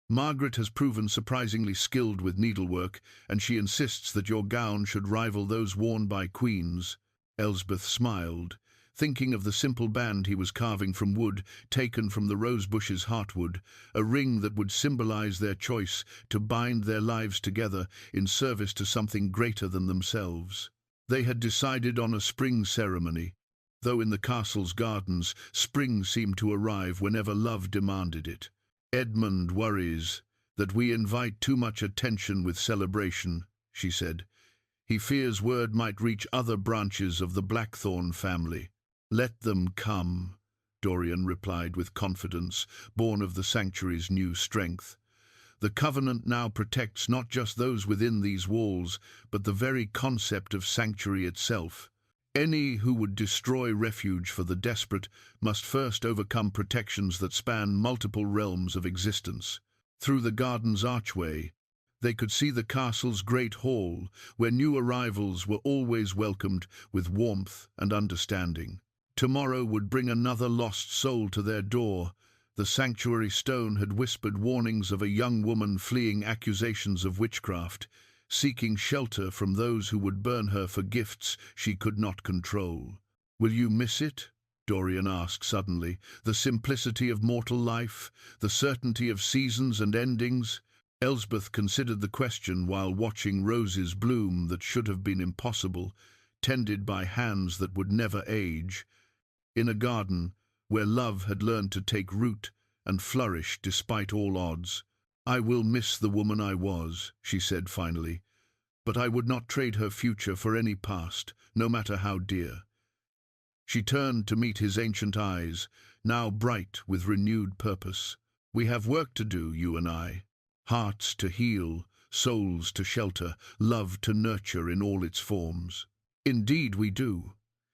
Speaker 1: Margaret has proven surprisingly skilled with needlework, and she insists that your gown should rival those worn by queens." Elsbeth smiled, thinking of the simple band he was carving from wood taken from the rosebush's heartwood, a ring that would symbolize their choice to bind their lives together in service to something greater than themselves. They had decided on a spring ceremony, though in the castle's gardens spring seemed to arrive whenever love demanded it. "Edmund worries that we invite too much attention with celebration," she said. "He fears word might reach other branches of the Blackthorn family." "Let them come," Dorian replied with confidence, born of the sanctuary's new strength. "The Covenant now protects not just those within these walls, but the very concept of sanctuary itself. Any who would destroy refuge for the desperate must first overcome protections that span multiple realms of existence." Through the garden's archway, they could see the castle's great hall, where new arrivals were always welcomed with warmth and understanding. Tomorrow would bring another lost soul to their door. The sanctuary stone had whispered warnings of a young woman fleeing accusations of witchcraft, seeking shelter from those who would burn her for gifts she could not control. "Will you miss it?" Dorian asked suddenly. "The simplicity of mortal life, the certainty of seasons and endings?" Elsbeth considered the question while watching roses bloom that should have been impossible, tended by hands that would never age. In a garden where love had learned to take root and flourish despite all odds. "I will miss the woman I was," she said finally, "but I would not trade her future for any past, no matter how dear." She turned to meet his ancient eyes, now bright with renewed purpose. "We have work to do, you and I. Hearts to heal, souls to shelter, love to nurture in all its forms." "Indeed we do."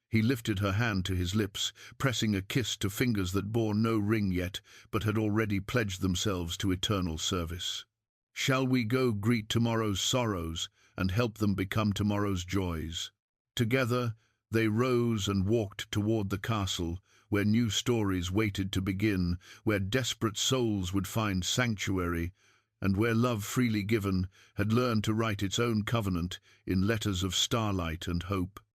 Speaker 1: He lifted her hand to his lips, pressing a kiss to fingers that bore no ring yet, but had already pledged themselves to eternal service. "Shall we go greet tomorrow's sorrows and help them become tomorrow's joys?" Together, they rose and walked toward the castle, where new stories waited to begin, where desperate souls would find sanctuary, and where love freely given had learned to write its own covenant in letters of starlight and hope.